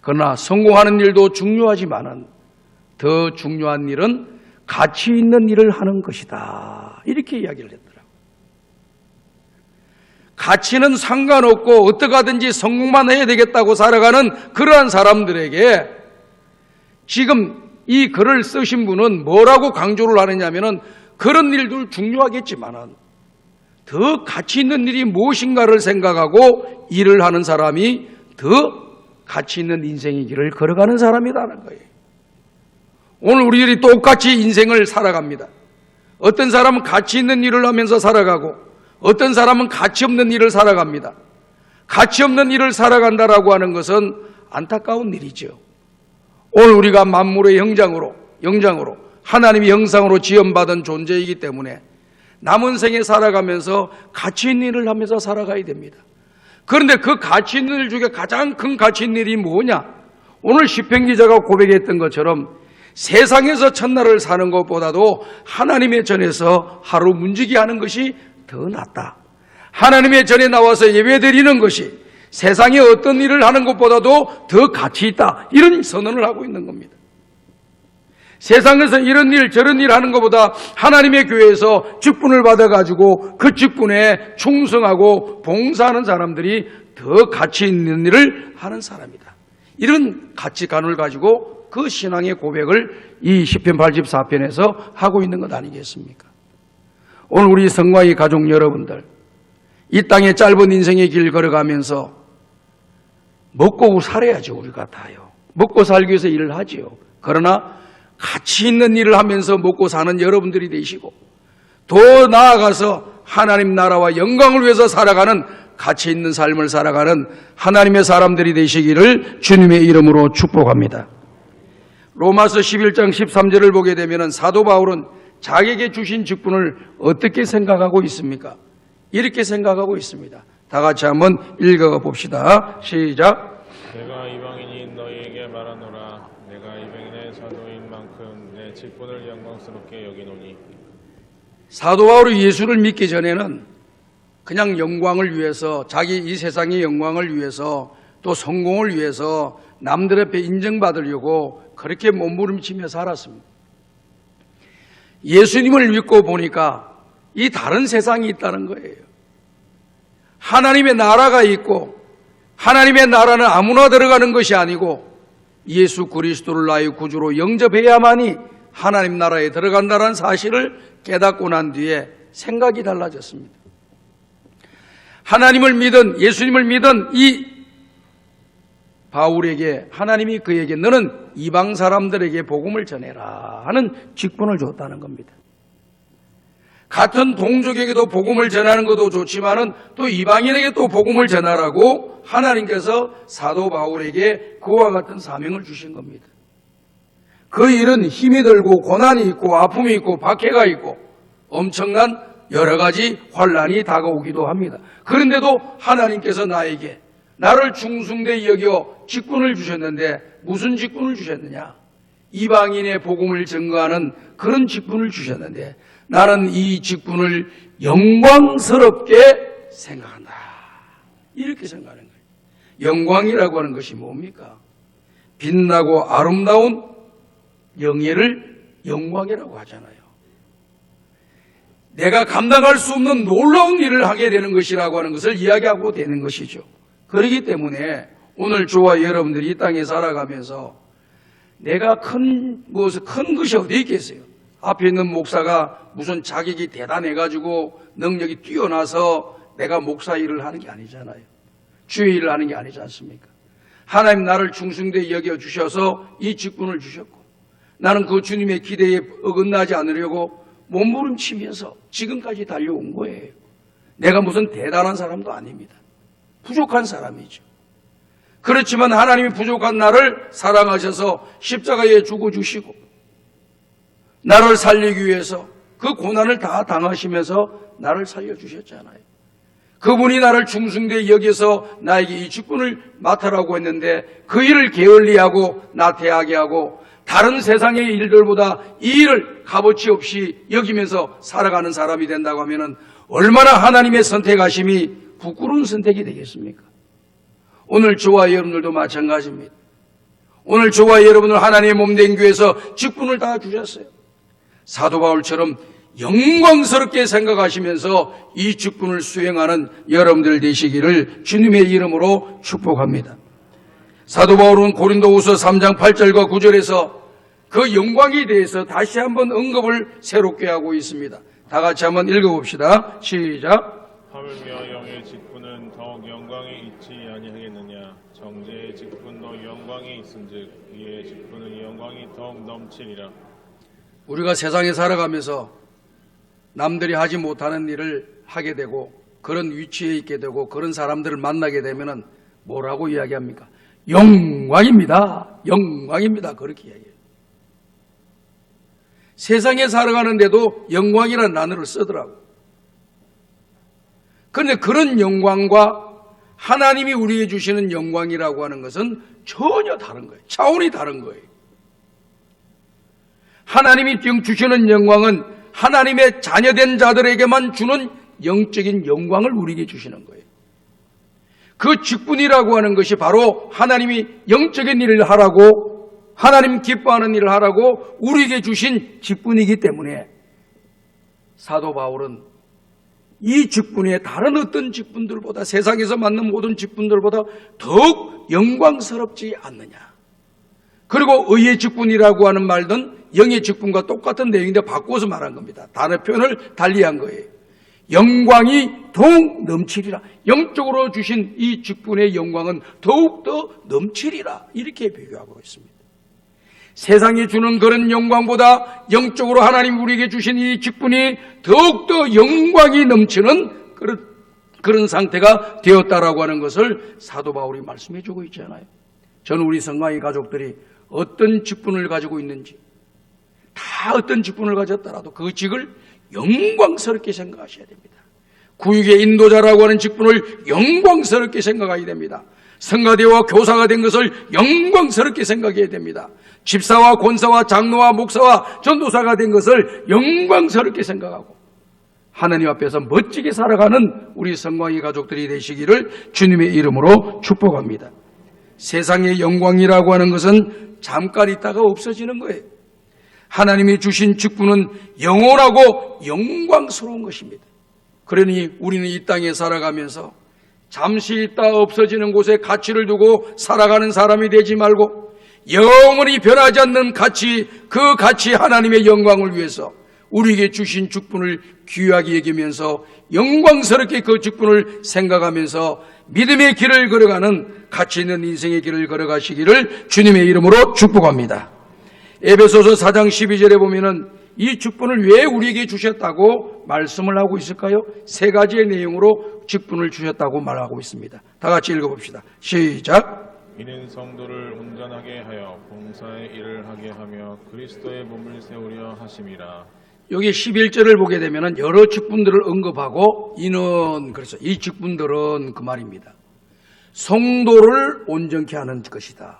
그러나 성공하는 일도 중요하지만은 더 중요한 일은 가치 있는 일을 하는 것이다. 이렇게 이야기를 했더라고요. 가치는 상관없고 어떻게 하든지 성공만 해야 되겠다고 살아가는 그러한 사람들에게 지금 이 글을 쓰신 분은 뭐라고 강조를 하느냐면은 그런 일도 중요하겠지만은 더 가치 있는 일이 무엇인가를 생각하고 일을 하는 사람이 더 가치 있는 인생의 길을 걸어가는 사람이라는 거예요. 오늘 우리들이 똑같이 인생을 살아갑니다. 어떤 사람은 가치 있는 일을 하면서 살아가고 어떤 사람은 가치 없는 일을 살아갑니다. 가치 없는 일을 살아간다라고 하는 것은 안타까운 일이죠. 오늘 우리가 만물의 영장으로 하나님의 형상으로 지음받은 존재이기 때문에 남은 생에 살아가면서 가치 있는 일을 하면서 살아가야 됩니다. 그런데 그 가치 있는 일 중에 가장 큰 가치 있는 일이 뭐냐? 오늘 시편 기자가 고백했던 것처럼 세상에서 첫날을 사는 것보다도 하나님의 전에서 하루 문지기 하는 것이 더 낫다. 하나님의 전에 나와서 예배드리는 것이 세상에 어떤 일을 하는 것보다도 더 가치 있다. 이런 선언을 하고 있는 겁니다. 세상에서 이런 일 저런 일 하는 것보다 하나님의 교회에서 직분을 받아가지고 그 직분에 충성하고 봉사하는 사람들이 더 가치 있는 일을 하는 사람이다. 이런 가치관을 가지고 그 신앙의 고백을 이 시편 84편에서 하고 있는 것 아니겠습니까? 오늘 우리 성광의 가족 여러분들, 이 땅의 짧은 인생의 길 걸어가면서 먹고 살아야죠. 우리가 다요. 먹고 살기 위해서 일을 하지요. 그러나 가치 있는 일을 하면서 먹고 사는 여러분들이 되시고 더 나아가서 하나님 나라와 영광을 위해서 살아가는 가치 있는 삶을 살아가는 하나님의 사람들이 되시기를 주님의 이름으로 축복합니다. 로마서 11장 13절을 보게 되면 사도 바울은 자기에게 주신 직분을 어떻게 생각하고 있습니까? 이렇게 생각하고 있습니다. 다 같이 한번 읽어 봅시다. 시작. 내가 이방인이 너희에게 말하노라. 내가 이방인의 사도인 만큼 내 직분을 영광스럽게 여기노니. 사도 바울이 예수를 믿기 전에는 그냥 영광을 위해서, 자기 이 세상의 영광을 위해서, 또 성공을 위해서 남들 앞에 인정받으려고 그렇게 몸부림치며 살았습니다. 예수님을 믿고 보니까 이 다른 세상이 있다는 거예요. 하나님의 나라가 있고, 하나님의 나라는 아무나 들어가는 것이 아니고 예수 그리스도를 나의 구주로 영접해야만이 하나님 나라에 들어간다는 사실을 깨닫고 난 뒤에 생각이 달라졌습니다. 하나님을 믿은, 예수님을 믿은 이 바울에게 하나님이 그에게 너는 이방 사람들에게 복음을 전해라 하는 직분을 줬다는 겁니다. 같은 동족에게도 복음을 전하는 것도 좋지만은 또 이방인에게 또 복음을 전하라고 하나님께서 사도 바울에게 그와 같은 사명을 주신 겁니다. 그 일은 힘이 들고 고난이 있고 아픔이 있고 박해가 있고 엄청난 여러 가지 환란이 다가오기도 합니다. 그런데도 하나님께서 나에게 나를 충성되이 여겨 직분을 주셨는데 무슨 직분을 주셨느냐? 이방인의 복음을 증거하는 그런 직분을 주셨는데 나는 이 직분을 영광스럽게 생각한다. 이렇게 생각하는 거예요. 영광이라고 하는 것이 뭡니까? 빛나고 아름다운 영예를 영광이라고 하잖아요. 내가 감당할 수 없는 놀라운 일을 하게 되는 것이라고 하는 것을 이야기하고 되는 것이죠. 그렇기 때문에 오늘 저와 여러분들이 이 땅에 살아가면서 내가 큰 것이 어디 있겠어요? 앞에 있는 목사가 무슨 자격이 대단해가지고 능력이 뛰어나서 내가 목사 일을 하는 게 아니잖아요. 주의 일을 하는 게 아니지 않습니까? 하나님 나를 충성되이 여겨주셔서 이 직분을 주셨고 나는 그 주님의 기대에 어긋나지 않으려고 몸부림치면서 지금까지 달려온 거예요. 내가 무슨 대단한 사람도 아닙니다. 부족한 사람이죠. 그렇지만 하나님이 부족한 나를 사랑하셔서 십자가에 죽어주시고 나를 살리기 위해서 그 고난을 다 당하시면서 나를 살려주셨잖아요. 그분이 나를 충성되이 여기서 나에게 이 직분을 맡으라고 했는데 그 일을 게을리하고 나태하게 하고 다른 세상의 일들보다 이 일을 값어치 없이 여기면서 살아가는 사람이 된다고 하면 얼마나 하나님의 선택하심이 부끄러운 선택이 되겠습니까? 오늘 저와 여러분들도 마찬가지입니다. 오늘 저와 여러분을 하나님의 몸된 교회에서 직분을 다 주셨어요. 사도 바울처럼 영광스럽게 생각하시면서 이 직분을 수행하는 여러분들 되시기를 주님의 이름으로 축복합니다. 사도 바울은 고린도후서 3장 8절과 9절에서 그 영광에 대해서 다시 한번 언급을 새롭게 하고 있습니다. 다 같이 한번 읽어봅시다. 시작. 하물며 영의 직분은 더욱 영광이 있지 아니하겠느냐. 정죄의 직분도 영광이 있은즉 이의 직분은 영광이 더욱 넘치리라. 우리가 세상에 살아가면서 남들이 하지 못하는 일을 하게 되고 그런 위치에 있게 되고 그런 사람들을 만나게 되면은 뭐라고 이야기합니까? 영광입니다. 영광입니다. 그렇게 이야기해요. 세상에 살아가는데도 영광이라는 단어를 쓰더라고요. 그런데 그런 영광과 하나님이 우리에게 주시는 영광이라고 하는 것은 전혀 다른 거예요. 차원이 다른 거예요. 하나님이 주시는 영광은 하나님의 자녀된 자들에게만 주는 영적인 영광을 우리에게 주시는 거예요. 그 직분이라고 하는 것이 바로 하나님이 영적인 일을 하라고 하나님 기뻐하는 일을 하라고 우리에게 주신 직분이기 때문에 사도 바울은 이 직분에 다른 어떤 직분들보다 세상에서 맞는 모든 직분들보다 더욱 영광스럽지 않느냐. 그리고 의의 직분이라고 하는 말은 영의 직분과 똑같은 내용인데 바꿔서 말한 겁니다. 단어 표현을 달리한 거예요. 영광이 더욱 넘치리라. 영적으로 주신 이 직분의 영광은 더욱더 넘치리라. 이렇게 비교하고 있습니다. 세상이 주는 그런 영광보다 영적으로 하나님 우리에게 주신 이 직분이 더욱더 영광이 넘치는 그런 상태가 되었다라고 하는 것을 사도 바울이 말씀해 주고 있잖아요. 저는 우리 성강의 가족들이 어떤 직분을 가지고 있는지 다 어떤 직분을 가졌더라도 그 직을 영광스럽게 생각하셔야 됩니다. 구육의 인도자라고 하는 직분을 영광스럽게 생각해야 됩니다. 성가대와 교사가 된 것을 영광스럽게 생각해야 됩니다. 집사와 권사와 장로와 목사와 전도사가 된 것을 영광스럽게 생각하고 하나님 앞에서 멋지게 살아가는 우리 성광이 가족들이 되시기를 주님의 이름으로 축복합니다. 세상의 영광이라고 하는 것은 잠깐 있다가 없어지는 거예요. 하나님이 주신 직분은 영원하고 영광스러운 것입니다. 그러니 우리는 이 땅에 살아가면서 잠시 있다 없어지는 곳에 가치를 두고 살아가는 사람이 되지 말고 영원히 변하지 않는 가치, 그 가치 하나님의 영광을 위해서 우리에게 주신 직분을 귀하게 여기면서 영광스럽게 그 직분을 생각하면서 믿음의 길을 걸어가는 가치 있는 인생의 길을 걸어가시기를 주님의 이름으로 축복합니다. 에베소서 4장 12절에 보면은 이 직분을 왜 우리에게 주셨다고 말씀을 하고 있을까요? 세 가지의 내용으로 직분을 주셨다고 말하고 있습니다. 다 같이 읽어봅시다. 시작. 이는 성도를 온전하게 하여 봉사의 일을 하게 하며 그리스도의 몸을 세우려 하심이라. 여기 11절을 보게 되면 여러 직분들을 언급하고 그래서 이 직분들은 그 말입니다. 성도를 온전케 하는 것이다.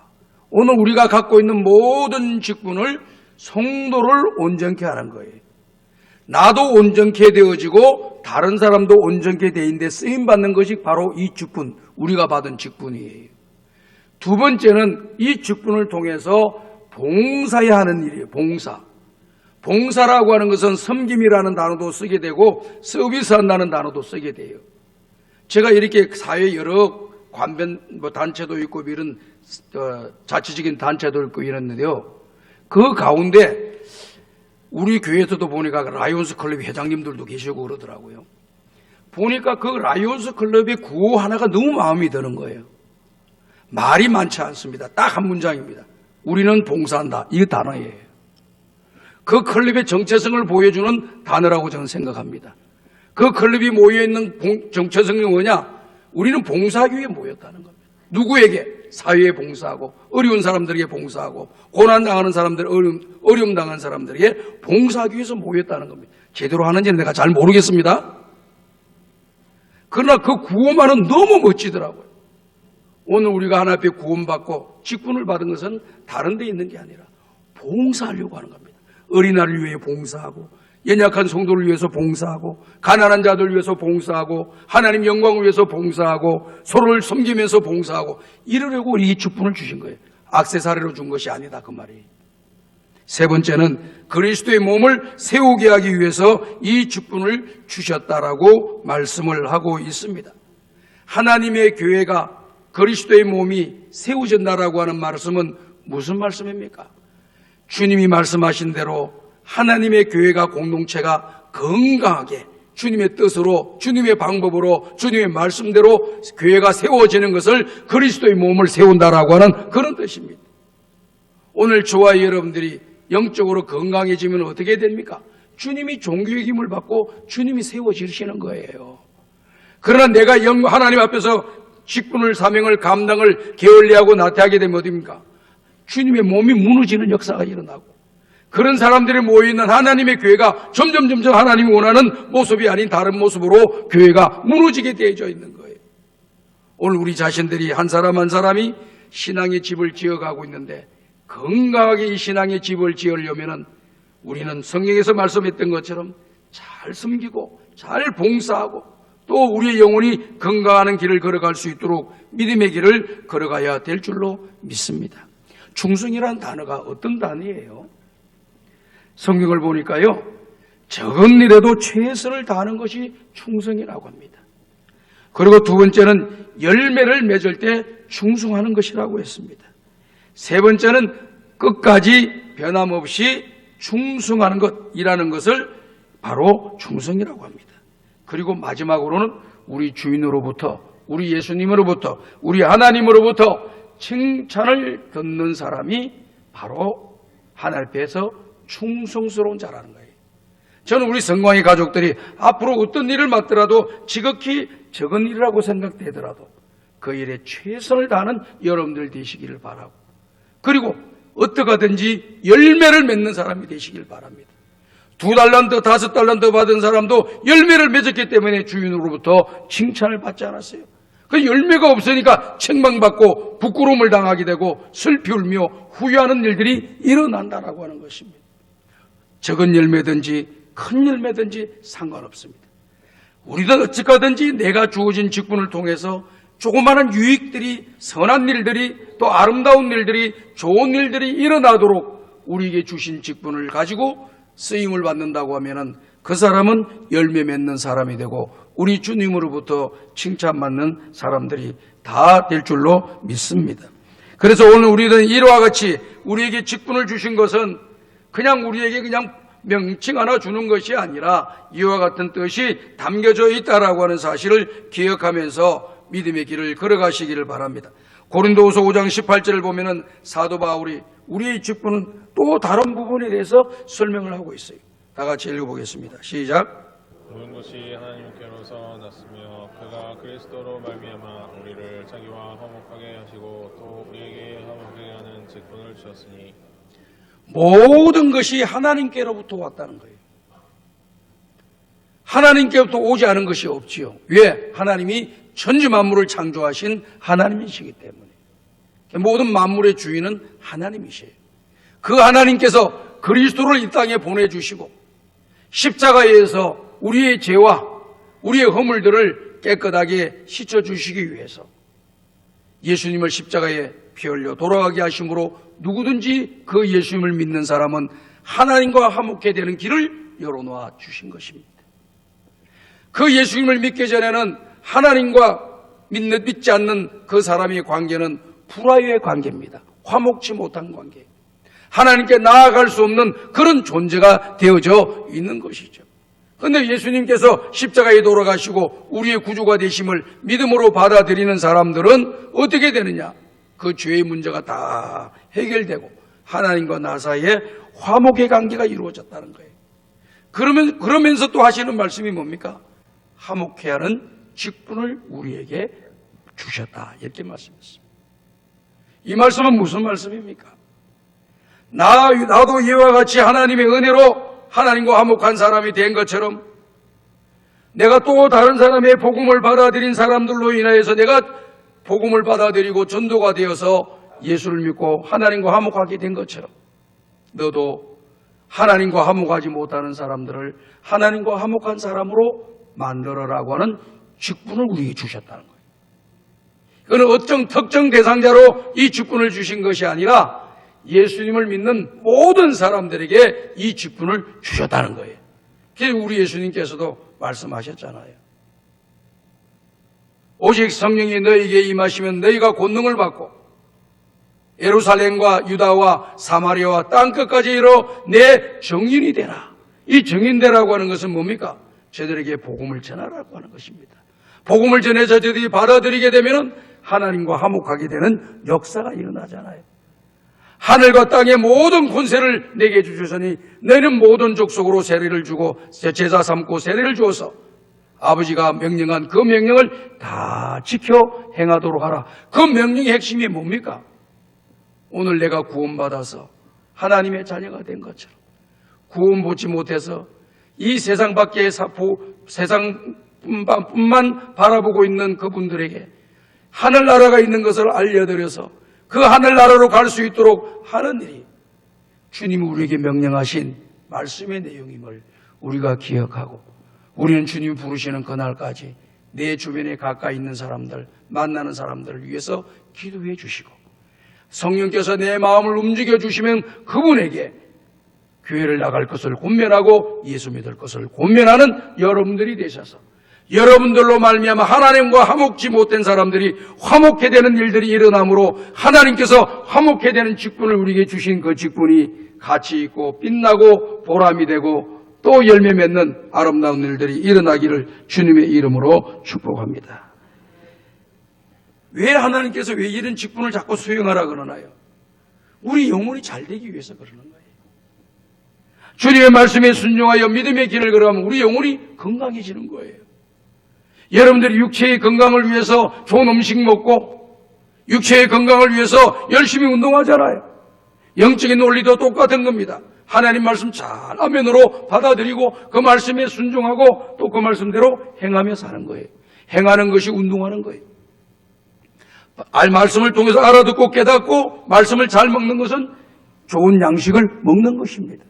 오늘 우리가 갖고 있는 모든 직분을 성도를 온전케 하는 거예요. 나도 온전케 되어지고 다른 사람도 온전케 되는데 쓰임받는 것이 바로 이 직분, 우리가 받은 직분이에요. 두 번째는 이 직분을 통해서 봉사해야 하는 일이에요. 봉사라고 하는 것은 섬김이라는 단어도 쓰게 되고 서비스한다는 단어도 쓰게 돼요. 제가 이렇게 사회 여러 관변 단체도 있고 이런 자치적인 단체도 있고 이랬는데요. 그 가운데 우리 교회에서도 보니까 라이온스 클럽 회장님들도 계시고 그러더라고요. 보니까 그 라이온스 클럽의 구호 하나가 너무 마음이 드는 거예요. 말이 많지 않습니다. 딱 한 문장입니다. 우리는 봉사한다. 이 단어예요. 그 클럽의 정체성을 보여주는 단어라고 저는 생각합니다. 그 클럽이 모여있는 정체성이 뭐냐? 우리는 봉사하기 위해 모였다는 겁니다. 누구에게? 사회에 봉사하고 어려운 사람들에게 봉사하고 고난당하는 사람들, 어려움 당한 사람들에게 봉사하기 위해서 모였다는 겁니다. 제대로 하는지는 내가 잘 모르겠습니다. 그러나 그 구호만은 너무 멋지더라고요. 오늘 우리가 하나 앞에 구원받고 직분을 받은 것은 다른 데 있는 게 아니라 봉사하려고 하는 겁니다. 어린아이를 위해 봉사하고 연약한 성도를 위해서 봉사하고 가난한 자들을 위해서 봉사하고 하나님 영광을 위해서 봉사하고 서로를 섬기면서 봉사하고 이러려고 우리 이 직분을 주신 거예요. 액세서리로 준 것이 아니다 그 말이에요. 세 번째는 그리스도의 몸을 세우게 하기 위해서 이 직분을 주셨다라고 말씀을 하고 있습니다. 하나님의 교회가 그리스도의 몸이 세워진다라고 하는 말씀은 무슨 말씀입니까? 주님이 말씀하신 대로 하나님의 교회가 공동체가 건강하게 주님의 뜻으로 주님의 방법으로 주님의 말씀대로 교회가 세워지는 것을 그리스도의 몸을 세운다라고 하는 그런 뜻입니다. 오늘 저와 여러분들이 영적으로 건강해지면 어떻게 됩니까? 주님이 종교의 힘을 받고 주님이 세워지시는 거예요. 그러나 내가 하나님 앞에서 직분을 사명을 감당을 게을리하고 나태하게 되면 어디입니까? 주님의 몸이 무너지는 역사가 일어나고 그런 사람들이 모여있는 하나님의 교회가 점점 하나님이 원하는 모습이 아닌 다른 모습으로 교회가 무너지게 되어져 있는 거예요. 오늘 우리 자신들이 한 사람 한 사람이 신앙의 집을 지어가고 있는데 건강하게 이 신앙의 집을 지으려면 우리는 성경에서 말씀했던 것처럼 잘 섬기고 잘 봉사하고 또 우리의 영혼이 건강하는 길을 걸어갈 수 있도록 믿음의 길을 걸어가야 될 줄로 믿습니다. 충성이라는 단어가 어떤 단어예요? 성경을 보니까요, 적은 일에도 최선을 다하는 것이 충성이라고 합니다. 그리고 두 번째는 열매를 맺을 때 충성하는 것이라고 했습니다. 세 번째는 끝까지 변함없이 충성하는 것이라는 것을 바로 충성이라고 합니다. 그리고 마지막으로는 우리 주인으로부터, 우리 예수님으로부터, 우리 하나님으로부터 칭찬을 듣는 사람이 바로 하나님 앞에서 충성스러운 자라는 거예요. 저는 우리 성광의 가족들이 앞으로 어떤 일을 맡더라도 지극히 적은 일이라고 생각되더라도 그 일에 최선을 다하는 여러분들 되시기를 바라고, 그리고 어떻게든지 열매를 맺는 사람이 되시길 바랍니다. 2달란트, 5달란트 받은 사람도 열매를 맺었기 때문에 주인으로부터 칭찬을 받지 않았어요. 그 열매가 없으니까 책망받고 부끄러움을 당하게 되고 슬피 울며 후회하는 일들이 일어난다라고 하는 것입니다. 적은 열매든지 큰 열매든지 상관없습니다. 우리도 어찌가든지 내가 주어진 직분을 통해서 조그마한 유익들이, 선한 일들이, 또 아름다운 일들이, 좋은 일들이 일어나도록 우리에게 주신 직분을 가지고 쓰임을 받는다고 하면은 그 사람은 열매 맺는 사람이 되고 우리 주님으로부터 칭찬받는 사람들이 다 될 줄로 믿습니다. 그래서 오늘 우리는 이와 같이 우리에게 직분을 주신 것은 그냥 우리에게 그냥 명칭 하나 주는 것이 아니라 이와 같은 뜻이 담겨져 있다라고 하는 사실을 기억하면서 믿음의 길을 걸어가시기를 바랍니다. 고린도후서 5장 18절을 보면은 사도 바울이 우리의 직분은 또 다른 부분에 대해서 설명을 하고 있어요. 다 같이 읽어보겠습니다. 시작. 모든 것이 하나님께로서 났으며 그가 그리스도로 말미암아 우리를 자기와 화목하게 하시고 또 우리에게 화목하게 하는 직분을 주셨으니 모든 것이 하나님께로부터 왔다는 거예요. 하나님께로부터 오지 않은 것이 없지요. 왜? 하나님이 천지 만물을 창조하신 하나님이시기 때문에. 모든 만물의 주인은 하나님이세요. 그 하나님께서 그리스도를 이 땅에 보내주시고 십자가에서 우리의 죄와 우리의 허물들을 깨끗하게 씻어주시기 위해서 예수님을 십자가에 피 흘려 돌아가게 하심으로 누구든지 그 예수님을 믿는 사람은 하나님과 화목해 되는 길을 열어놓아 주신 것입니다. 그 예수님을 믿기 전에는 하나님과 믿지 않는 그 사람의 관계는 불화의 관계입니다. 화목치 못한 관계. 하나님께 나아갈 수 없는 그런 존재가 되어져 있는 것이죠. 그런데 예수님께서 십자가에 돌아가시고 우리의 구주가 되심을 믿음으로 받아들이는 사람들은 어떻게 되느냐? 그 죄의 문제가 다 해결되고 하나님과 나 사이에 화목의 관계가 이루어졌다는 거예요. 그러면서 또 하시는 말씀이 뭡니까? 화목해야 하는 직분을 우리에게 주셨다. 이렇게 말씀했습니다. 이 말씀은 무슨 말씀입니까? 나도 이와 같이 하나님의 은혜로 하나님과 화목한 사람이 된 것처럼 내가 또 다른 사람의 복음을 받아들인 사람들로 인하여서 내가 복음을 받아들이고 전도가 되어서 예수를 믿고 하나님과 화목하게 된 것처럼 너도 하나님과 화목하지 못하는 사람들을 하나님과 화목한 사람으로 만들어라고 하는 직분을 우리에게 주셨다는 거예요. 이거는 어떤 특정 대상자로 이 직분을 주신 것이 아니라 예수님을 믿는 모든 사람들에게 이 직분을 주셨다는 거예요. 그래서 우리 예수님께서도 말씀하셨잖아요. 오직 성령이 너희에게 임하시면 너희가 권능을 받고 예루살렘과 유다와 사마리아와 땅끝까지 이르러 내 증인이 되라. 이 증인되라고 하는 것은 뭡니까? 저들에게 복음을 전하라고 하는 것입니다. 복음을 전해서 저들이 받아들이게 되면 하나님과 화목하게 되는 역사가 일어나잖아요. 하늘과 땅의 모든 권세를 내게 주셨으니 너희는 모든 족속으로 세례를 주고 제자 삼고 세례를 주어서 아버지가 명령한 그 명령을 다 지켜 행하도록 하라. 그 명령의 핵심이 뭡니까? 오늘 내가 구원받아서 하나님의 자녀가 된 것처럼 구원 받지 못해서 이 세상 밖의 세상뿐만 바라보고 있는 그분들에게 하늘나라가 있는 것을 알려드려서 그 하늘나라로 갈 수 있도록 하는 일이 주님이 우리에게 명령하신 말씀의 내용임을 우리가 기억하고 우리는 주님이 부르시는 그날까지 내 주변에 가까이 있는 사람들, 만나는 사람들을 위해서 기도해 주시고 성령께서 내 마음을 움직여 주시면 그분에게 교회를 나갈 것을 권면하고 예수 믿을 것을 권면하는 여러분들이 되셔서 여러분들로 말미암아 하나님과 화목지 못된 사람들이 화목해 되는 일들이 일어나므로 하나님께서 화목해 되는 직분을 우리에게 주신 그 직분이 가치 있고 빛나고 보람이 되고 또 열매 맺는 아름다운 일들이 일어나기를 주님의 이름으로 축복합니다. 왜 하나님께서 왜 이런 직분을 자꾸 수행하라 그러나요? 우리 영혼이 잘 되기 위해서 그러는 거예요. 주님의 말씀에 순종하여 믿음의 길을 걸어가면 우리 영혼이 건강해지는 거예요. 여러분들이 육체의 건강을 위해서 좋은 음식 먹고 육체의 건강을 위해서 열심히 운동하잖아요. 영적인 논리도 똑같은 겁니다. 하나님 말씀 잘 화면으로 받아들이고 그 말씀에 순종하고 또 그 말씀대로 행하며 사는 거예요. 행하는 것이 운동하는 거예요. 말씀을 통해서 알아듣고 깨닫고 말씀을 잘 먹는 것은 좋은 양식을 먹는 것입니다.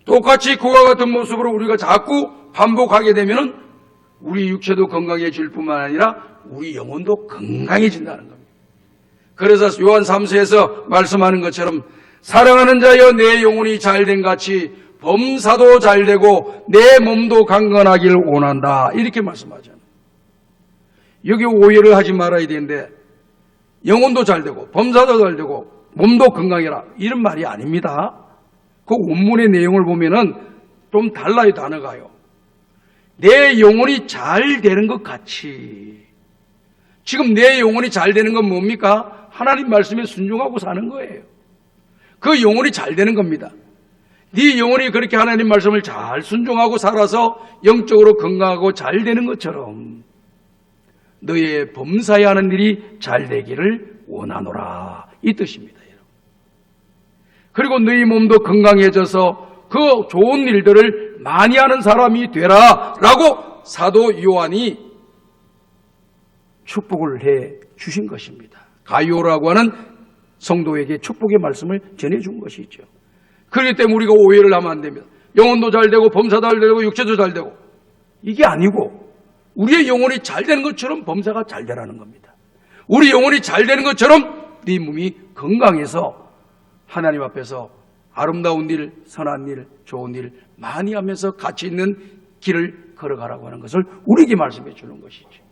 똑같이 그와 같은 모습으로 우리가 자꾸 반복하게 되면 우리 육체도 건강해질 뿐만 아니라 우리 영혼도 건강해진다는 겁니다. 그래서 요한 3서에서 말씀하는 것처럼 사랑하는 자여 내 영혼이 잘된 같이 범사도 잘되고 내 몸도 강건하기를 원한다. 이렇게 말씀하잖아요. 여기 오해를 하지 말아야 되는데 영혼도 잘되고 범사도 잘되고 몸도 건강해라 이런 말이 아닙니다. 그 원문의 내용을 보면은 좀 달라요. 단어가요. 내 영혼이 잘 되는 것 같이. 지금 내 영혼이 잘 되는 건 뭡니까? 하나님 말씀에 순종하고 사는 거예요. 그 영혼이 잘 되는 겁니다. 네 영혼이 그렇게 하나님 말씀을 잘 순종하고 살아서 영적으로 건강하고 잘 되는 것처럼 너의 범사에 하는 일이 잘 되기를 원하노라 이 뜻입니다. 여러분. 그리고 너희 몸도 건강해져서 그 좋은 일들을 많이 하는 사람이 되라 라고 사도 요한이 축복을 해 주신 것입니다. 가이오라고 하는 성도에게 축복의 말씀을 전해준 것이죠. 그렇기 때문에 우리가 오해를 하면 안 됩니다. 영혼도 잘 되고 범사도 잘 되고 육체도 잘 되고 이게 아니고 우리의 영혼이 잘 되는 것처럼 범사가 잘 되라는 겁니다. 우리 영혼이 잘 되는 것처럼 네 몸이 건강해서 하나님 앞에서 아름다운 일, 선한 일, 좋은 일 많이 하면서 가치 있는 길을 걸어가라고 하는 것을 우리에게 말씀해 주는 것이죠.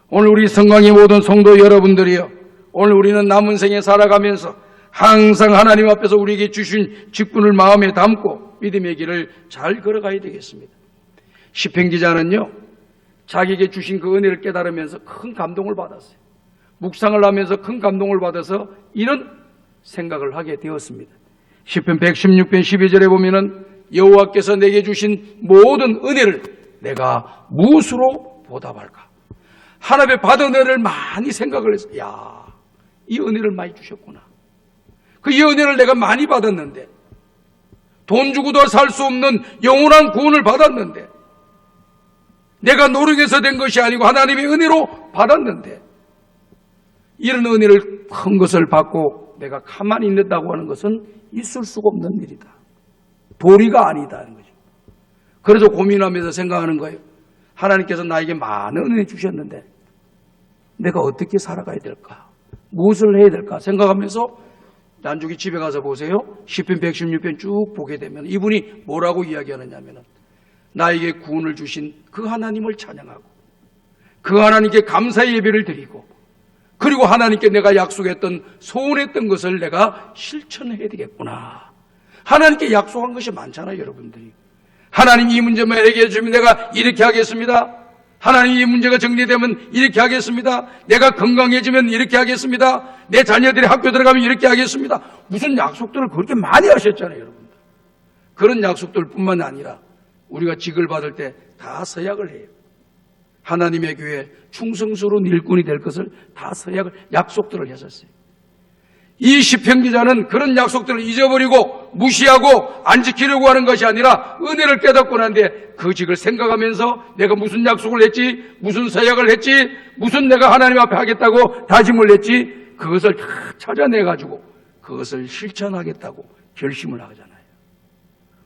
오늘 우리 성강의 모든 성도 여러분들이요, 오늘 우리는 남은 생에 살아가면서 항상 하나님 앞에서 우리에게 주신 직분을 마음에 담고 믿음의 길을 잘 걸어가야 되겠습니다. 시편 기자는요, 자기에게 주신 그 은혜를 깨달으면서 큰 감동을 받았어요. 묵상을 하면서 큰 감동을 받아서 이런 생각을 하게 되었습니다. 시편 116편 12절에 보면은 여호와께서 내게 주신 모든 은혜를 내가 무엇으로 보답할까? 하나님의 받은 은혜를 많이 생각을 해서 이 은혜를 많이 주셨구나. 이 은혜를 내가 많이 받았는데 돈 주고도 살 수 없는 영원한 구원을 받았는데 내가 노력해서 된 것이 아니고 하나님의 은혜로 받았는데 이런 은혜를 큰 것을 받고 내가 가만히 있는다고 하는 것은 있을 수가 없는 일이다. 도리가 아니다 하는 거죠. 그래서 고민하면서 생각하는 거예요. 하나님께서 나에게 많은 은혜 주셨는데 내가 어떻게 살아가야 될까? 무엇을 해야 될까? 생각하면서 나중에 집에 가서 보세요. 시편 116편 쭉 보게 되면 이분이 뭐라고 이야기하느냐면 나에게 구원을 주신 그 하나님을 찬양하고 그 하나님께 감사의 예배를 드리고 그리고 하나님께 내가 약속했던 소원했던 것을 내가 실천해야 되겠구나. 하나님께 약속한 것이 많잖아요, 여러분들이. 하나님 이 문제만 해결해 주면 내가 이렇게 하겠습니다. 하나님 이 문제가 정리되면 이렇게 하겠습니다. 내가 건강해지면 이렇게 하겠습니다. 내 자녀들이 학교 들어가면 이렇게 하겠습니다. 무슨 약속들을 그렇게 많이 하셨잖아요, 여러분들. 그런 약속들 뿐만 아니라 우리가 직을 받을 때 다 서약을 해요. 하나님의 교회 충성스러운 일꾼이 될 것을 다 서약을, 약속들을 했었어요. 이 시편 기자는 그런 약속들을 잊어버리고 무시하고 안 지키려고 하는 것이 아니라 은혜를 깨닫고 난데 그 직을 생각하면서 내가 무슨 약속을 했지, 무슨 서약을 했지, 무슨 내가 하나님 앞에 하겠다고 다짐을 했지, 그것을 다 찾아내가지고 그것을 실천하겠다고 결심을 하잖아요.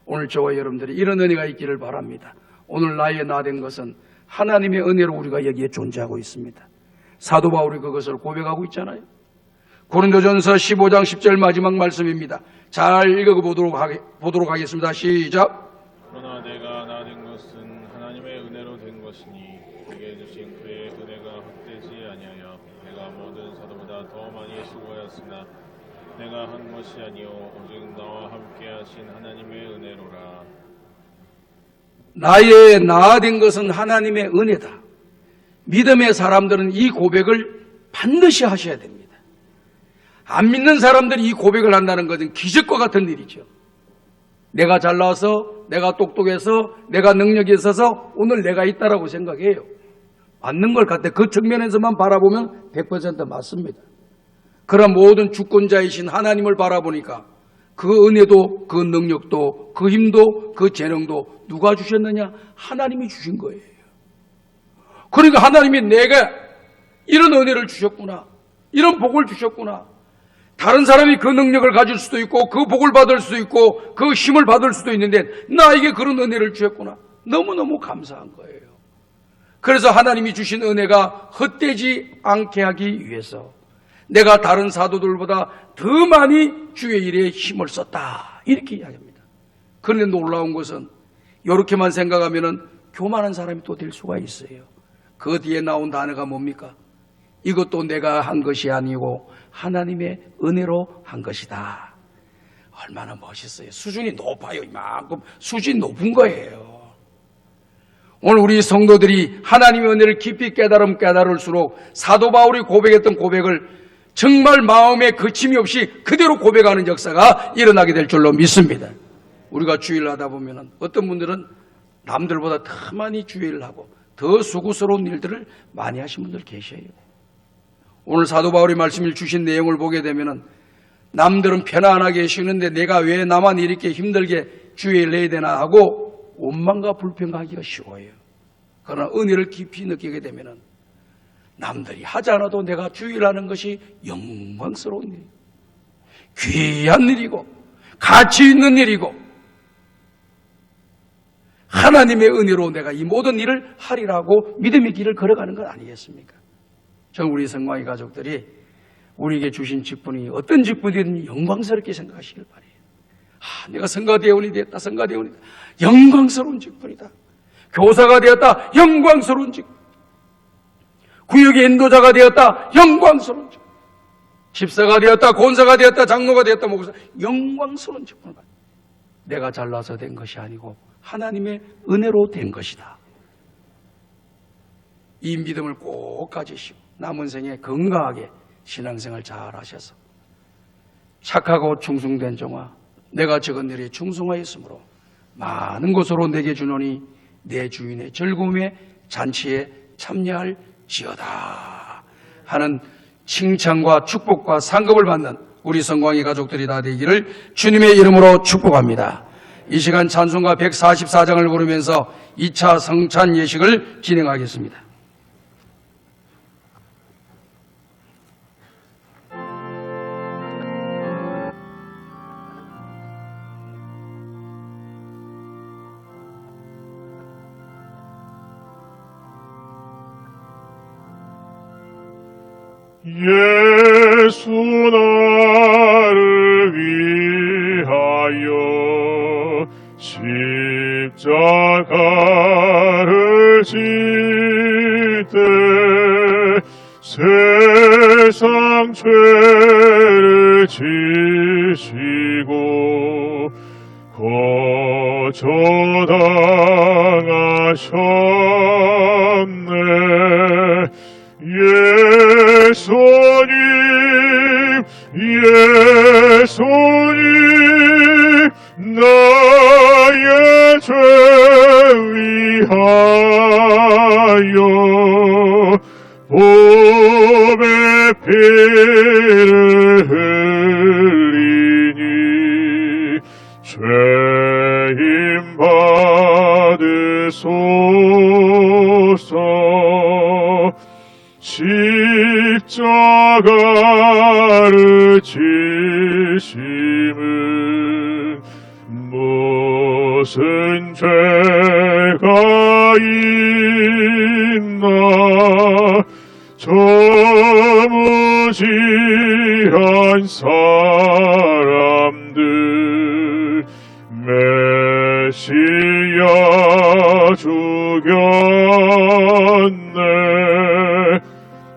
오늘 저와 여러분들이 이런 은혜가 있기를 바랍니다. 오늘 나의 나 된 것은 하나님의 은혜로 우리가 여기에 존재하고 있습니다. 사도 바울이 그것을 고백하고 있잖아요. 고린도전서 15장 10절 마지막 말씀입니다. 잘 읽어보도록 하겠습니다. 시작. 그러나 내가 나 된 것은 하나님의 은혜로 된 것이니 내게 주신 그의 은혜가 헛되지 아니하여 내가 모든 사도보다 더 많이 수고하였으나 내가 한 것이 아니요 오직 나와 함께 하신 하나님의 은혜로라. 나의 나 된 것은 하나님의 은혜다. 믿음의 사람들은 이 고백을 반드시 하셔야 됩니다. 안 믿는 사람들이 이 고백을 한다는 것은 기적과 같은 일이죠. 내가 잘나서, 내가 똑똑해서, 내가 능력이 있어서 오늘 내가 있다라고 생각해요. 맞는 걸 같아. 그 측면에서만 바라보면 100% 맞습니다. 그런 모든 주권자이신 하나님을 바라보니까 그 은혜도 그 능력도 그 힘도 그 재능도 누가 주셨느냐? 하나님이 주신 거예요. 그러니까 하나님이 내가 이런 은혜를 주셨구나, 이런 복을 주셨구나. 다른 사람이 그 능력을 가질 수도 있고 그 복을 받을 수도 있고 그 힘을 받을 수도 있는데 나에게 그런 은혜를 주셨구나. 너무너무 감사한 거예요. 그래서 하나님이 주신 은혜가 헛되지 않게 하기 위해서 내가 다른 사도들보다 더 많이 주의 일에 힘을 썼다, 이렇게 이야기합니다. 그런데 놀라운 것은 이렇게만 생각하면 교만한 사람이 또 될 수가 있어요. 그 뒤에 나온 단어가 뭡니까? 이것도 내가 한 것이 아니고 하나님의 은혜로 한 것이다. 얼마나 멋있어요. 수준이 높아요. 이만큼 수준이 높은 거예요. 오늘 우리 성도들이 하나님의 은혜를 깊이 깨달을수록 사도 바울이 고백했던 고백을 정말 마음에 거침이 없이 그대로 고백하는 역사가 일어나게 될 줄로 믿습니다. 우리가 주일을 하다 보면 어떤 분들은 남들보다 더 많이 주일을 하고 더 수고스러운 일들을 많이 하신 분들 계셔요. 오늘 사도 바울이 말씀을 주신 내용을 보게 되면 남들은 편안하게 쉬는데 내가 왜 나만 이렇게 힘들게 주의를 해야 되나 하고 원망과 불평하기가 쉬워요. 그러나 은혜를 깊이 느끼게 되면 남들이 하지 않아도 내가 주의를 하는 것이 영광스러운 일, 귀한 일이고 가치 있는 일이고 하나님의 은혜로 내가 이 모든 일을 하리라고 믿음의 길을 걸어가는 것 아니겠습니까? 저는 우리 성광의 가족들이 우리에게 주신 직분이 어떤 직분이든 영광스럽게 생각하시길 바라요. 내가 성가대원이 되었다, 성가대원이다. 영광스러운 직분이다. 교사가 되었다, 영광스러운 직분. 구역의 인도자가 되었다, 영광스러운 직분. 집사가 되었다, 권사가 되었다, 장로가 되었다, 목사, 영광스러운 직분을 받아요. 내가 잘나서 된 것이 아니고 하나님의 은혜로 된 것이다. 이 믿음을 꼭 가지시고 남은 생에 건강하게 신앙생활 잘 하셔서 착하고 충성된 종아, 내가 적은 일에 충성하였으므로 많은 것으로 내게 주노니 내 주인의 즐거움의 잔치에 참여할지어다 하는 칭찬과 축복과 상급을 받는 우리 성광의 가족들이 다 되기를 주님의 이름으로 축복합니다. 이 시간 찬송가 144장을 부르면서 2차 성찬 예식을 진행하겠습니다. 예수 나를 위하여 십자가를 지때 세상 죄를 지시고 거저당하셨네. 예수님 나의 죄 위하여 보배 피를 흘리니 죄임 받으소서. 십자가를 지심은 무슨 죄가 있나. 저 무지한 사람들 메시아 죽였네.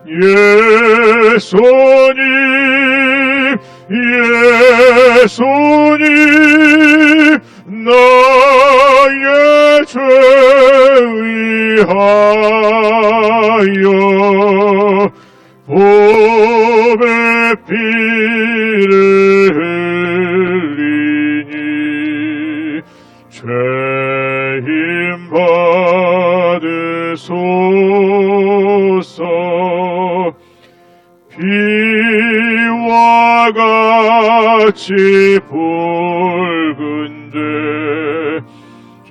예수님 나의 죄 위하여 보배 피를 흘리니 죄임 받으소서. 피와 같이 붉은데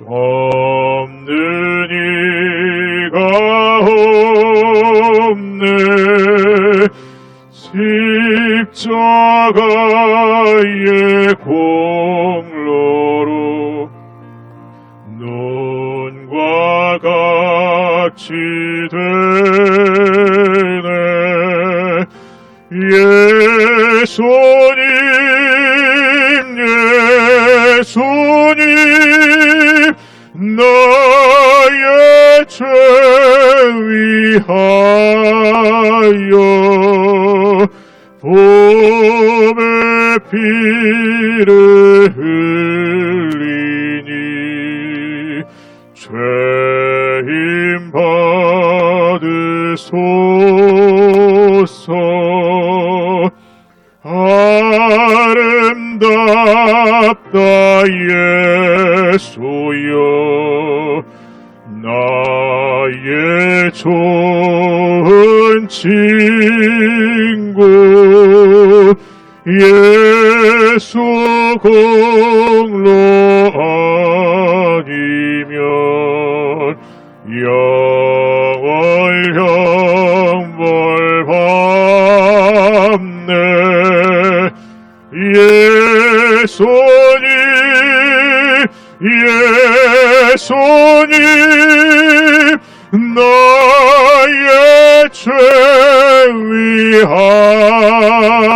없는 이가 없네. 십자가의 공로로 눈과 같이 되네. 예수님 예수님 나의 죄 위하여 봄의 피를 흘리니 죄임 받으소서. 아름답다 예수여 나의 좋은 친구. 예수 공로 아니면 영원형 벌 받네. 예수님 예수님 나의 죄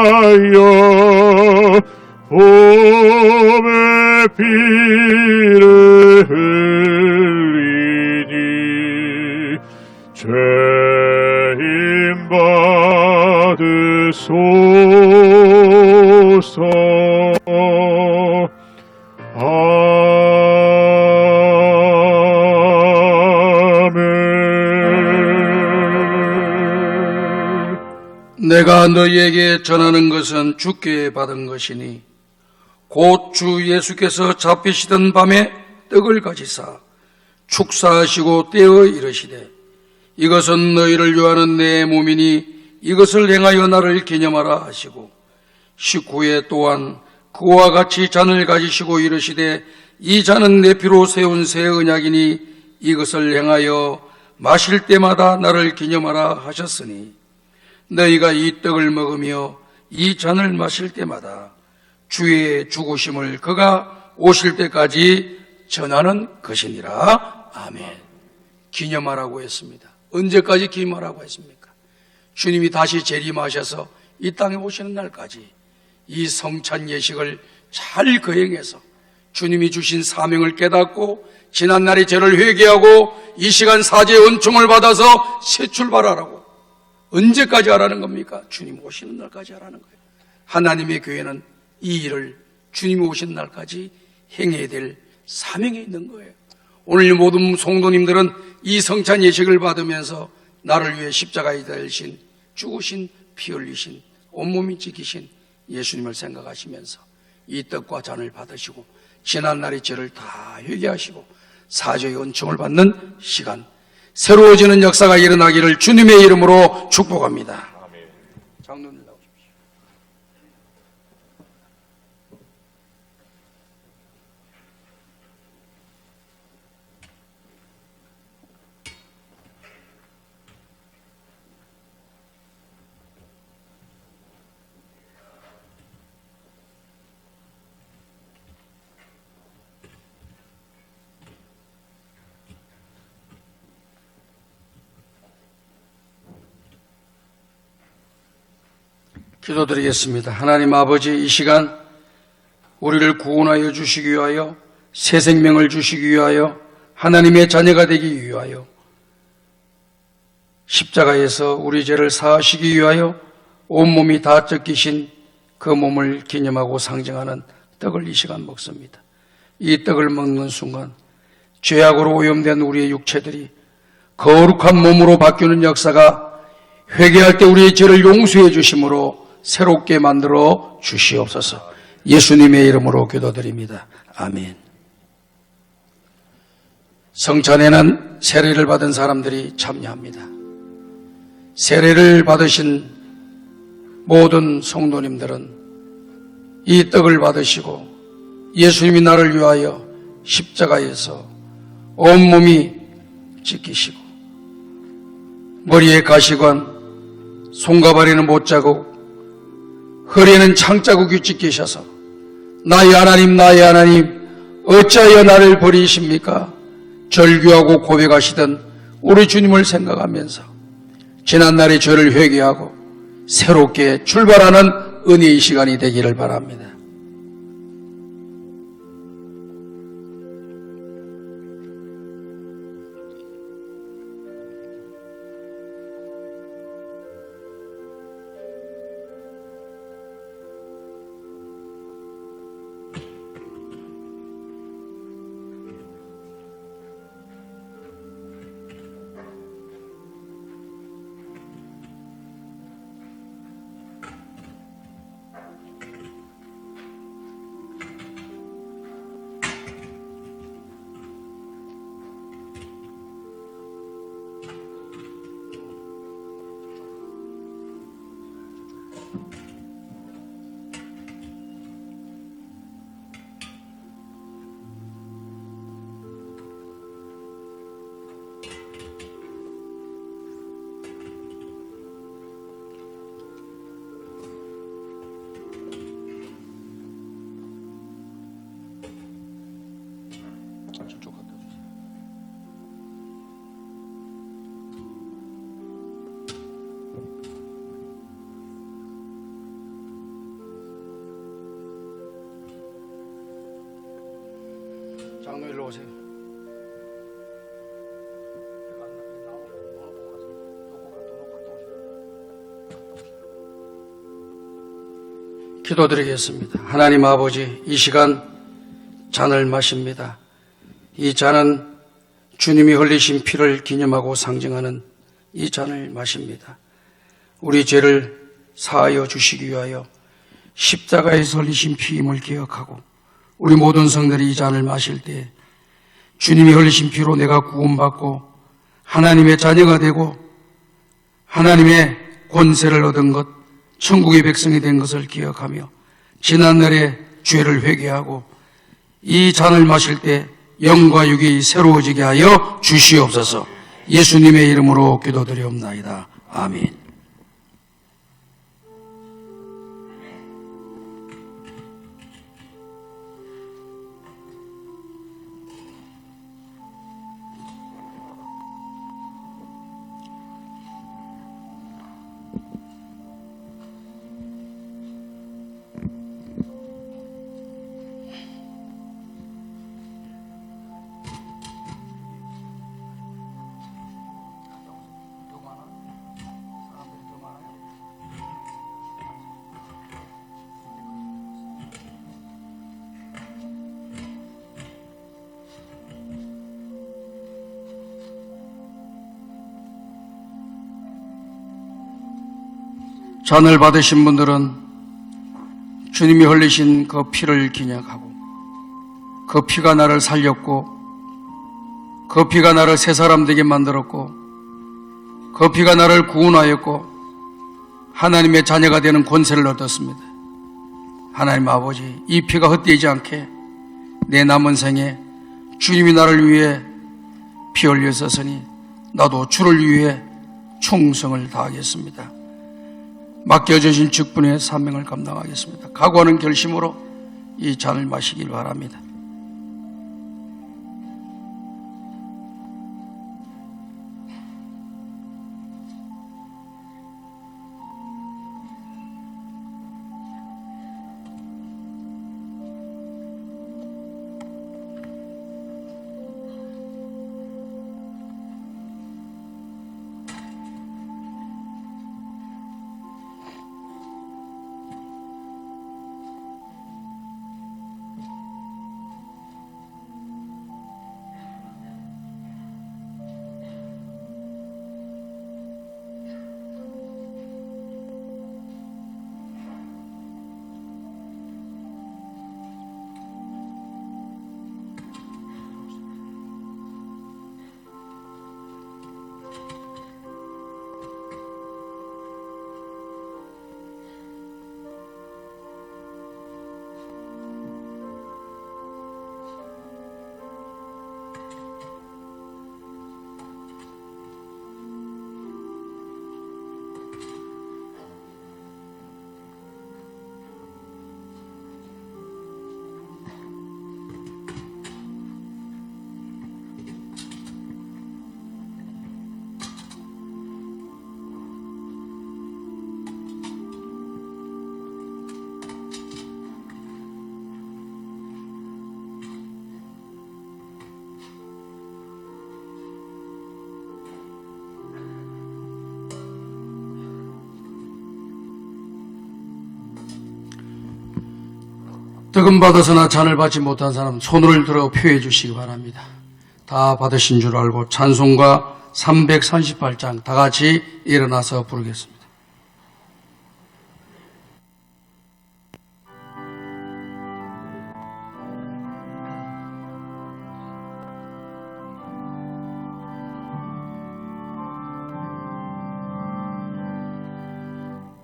위하여 봄의 피를 흘리니 죄임 받으소서. 내가 너희에게 전하는 것은 주께 받은 것이니 곧 주 예수께서 잡히시던 밤에 떡을 가지사 축사하시고 떼어 이르시되 이것은 너희를 위하는 내 몸이니 이것을 행하여 나를 기념하라 하시고 식후에 또한 그와 같이 잔을 가지시고 이르시되 이 잔은 내 피로 세운 새 언약이니 이것을 행하여 마실 때마다 나를 기념하라 하셨으니 너희가 이 떡을 먹으며 이 잔을 마실 때마다 주의 죽으심을 그가 오실 때까지 전하는 것이니라. 아멘. 기념하라고 했습니다. 언제까지 기념하라고 했습니까? 주님이 다시 재림하셔서 이 땅에 오시는 날까지 이 성찬 예식을 잘 거행해서 주님이 주신 사명을 깨닫고 지난날의 죄를 회개하고 이 시간 사죄의 은총을 받아서 새 출발하라고. 언제까지 하라는 겁니까? 주님 오시는 날까지 하라는 거예요. 하나님의 교회는 이 일을 주님이 오시는 날까지 행해야 될 사명이 있는 거예요. 오늘 모든 성도님들은 이 성찬 예식을 받으면서 나를 위해 십자가에 달리신, 죽으신, 피 흘리신, 온몸이 지키신 예수님을 생각하시면서 이 떡과 잔을 받으시고 지난날의 죄를 다 회개하시고 사죄의 은총을 받는 시간, 새로워지는 역사가 일어나기를 주님의 이름으로 축복합니다. 장로님 나오십시오. 기도드리겠습니다. 하나님 아버지, 이 시간 우리를 구원하여 주시기 위하여, 새 생명을 주시기 위하여, 하나님의 자녀가 되기 위하여, 십자가에서 우리 죄를 사하시기 위하여 온몸이 다 찢기신 그 몸을 기념하고 상징하는 떡을 이 시간 먹습니다. 이 떡을 먹는 순간 죄악으로 오염된 우리의 육체들이 거룩한 몸으로 바뀌는 역사가 회개할 때 우리의 죄를 용서해 주심으로 새롭게 만들어 주시옵소서. 예수님의 이름으로 기도드립니다. 아멘. 성찬에는 세례를 받은 사람들이 참여합니다. 세례를 받으신 모든 성도님들은 이 떡을 받으시고 예수님이 나를 위하여 십자가에서 온몸이 찢기시고 머리에 가시관, 손가발에는 못자국, 허리에는 창자국이 찢기셔서 나의 하나님 나의 하나님 어찌하여 나를 버리십니까? 절규하고 고백하시던 우리 주님을 생각하면서 지난날의 죄를 회개하고 새롭게 출발하는 은혜의 시간이 되기를 바랍니다. 장로 일로 오세요. 기도드리겠습니다. 하나님 아버지, 이 시간 잔을 마십니다. 이 잔은 주님이 흘리신 피를 기념하고 상징하는 이 잔을 마십니다. 우리 죄를 사하여 주시기 위하여 십자가에서 흘리신 피임을 기억하고 우리 모든 성들이 이 잔을 마실 때 주님이 흘리신 피로 내가 구원받고 하나님의 자녀가 되고 하나님의 권세를 얻은 것, 천국의 백성이 된 것을 기억하며 지난날의 죄를 회개하고 이 잔을 마실 때 영과 육이 새로워지게 하여 주시옵소서. 예수님의 이름으로 기도드리옵나이다. 아멘. 잔을 받으신 분들은 주님이 흘리신 그 피를 기념하고 그 피가 나를 살렸고 그 피가 나를 새 사람 되게 만들었고 그 피가 나를 구원하였고 하나님의 자녀가 되는 권세를 얻었습니다. 하나님 아버지, 이 피가 헛되지 않게 내 남은 생에 주님이 나를 위해 피 흘렸으니 나도 주를 위해 충성을 다하겠습니다. 맡겨주신 직분의 사명을 감당하겠습니다. 각오하는 결심으로 이 잔을 마시길 바랍니다. 득은 받아서나 잔을 받지 못한 사람은 손을 들어 표해 주시기 바랍니다. 다 받으신 줄 알고 찬송가 338장 다 같이 일어나서 부르겠습니다.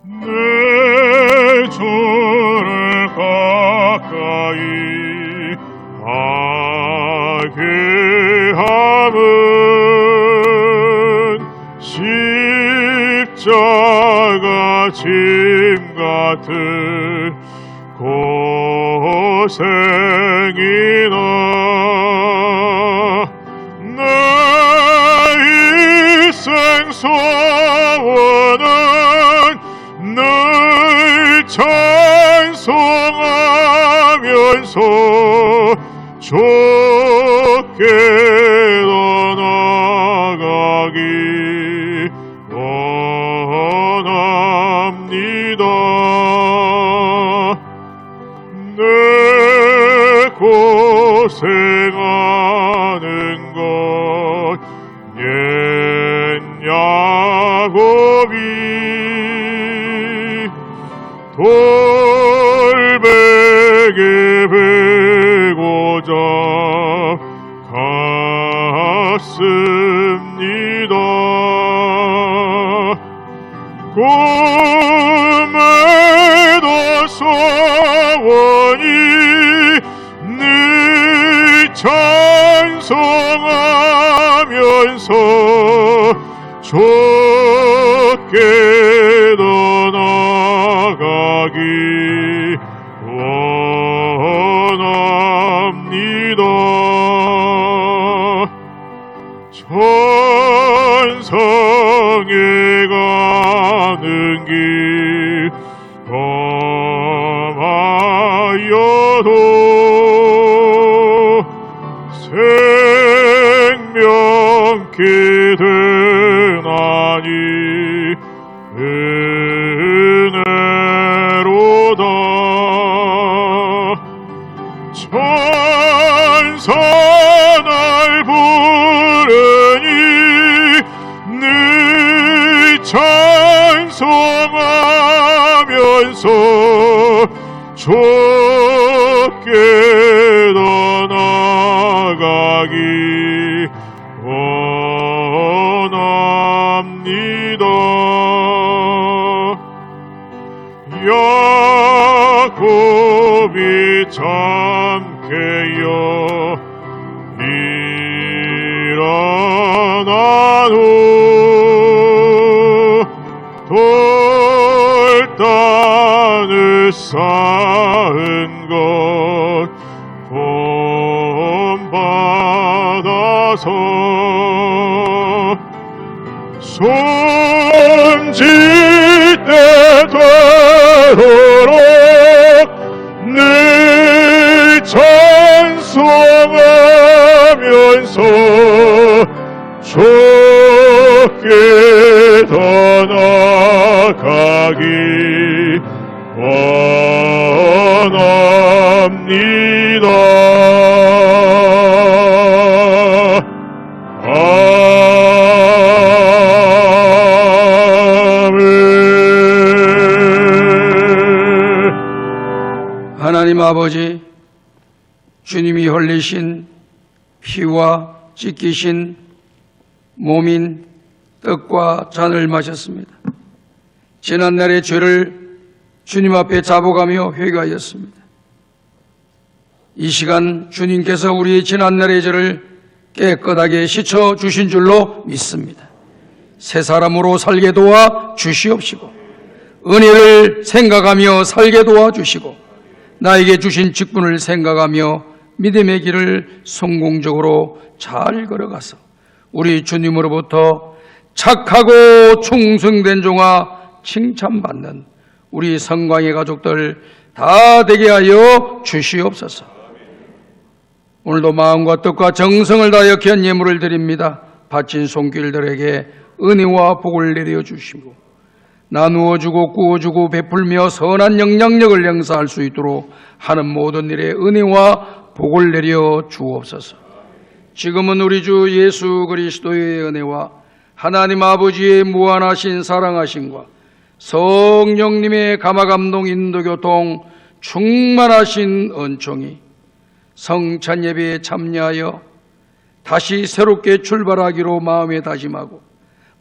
내 주를 가까이 하게 함은 십자가 짐 같은 고생이나 내 일생 소원은 늘 찬송하면서 좋게 나아가기 원합니다. 내 고생하는 것 옛 야곱이 돌베개 베고자 갔습니다. 꿈에도 소원이 늘 찬송하면서 좋게 나아가기 원합니다. 천성에 가는 길 험하여도 생명케 되나니 은혜로다. 천사 날 부르니 늘 찬송하면서 좋게 나아가기 원합니다. 야곱이 참게여 일어난 후 돌단을 쌓은 것 본받아서 손질 때 되도록 늘 찬송하면서 좋게 더 나아가기 원합니다. 하나님 아버지, 주님이 흘리신 피와 찢기신 몸인 떡과 잔을 마셨습니다. 지난날의 죄를 주님 앞에 자복하며 회개하였습니다. 이 시간 주님께서 우리의 지난날의 죄를 깨끗하게 씻어 주신 줄로 믿습니다. 새 사람으로 살게 도와 주시옵시고 은혜를 생각하며 살게 도와 주시고 나에게 주신 직분을 생각하며 믿음의 길을 성공적으로 잘 걸어가서 우리 주님으로부터 착하고 충성된 종아 칭찬받는 우리 성광의 가족들 다 되게 하여 주시옵소서. 오늘도 마음과 뜻과 정성을 다하여 귀한 예물을 드립니다. 바친 손길들에게 은혜와 복을 내려 주시고 나누어주고 구워주고 베풀며 선한 영향력을 행사할 수 있도록 하는 모든 일에 은혜와 복을 내려 주옵소서. 지금은 우리 주 예수 그리스도의 은혜와 하나님 아버지의 무한하신 사랑하심과 성령님의 감화감동 인도교통 충만하신 은총이 성찬 예배에 참여하여 다시 새롭게 출발하기로 마음에 다짐하고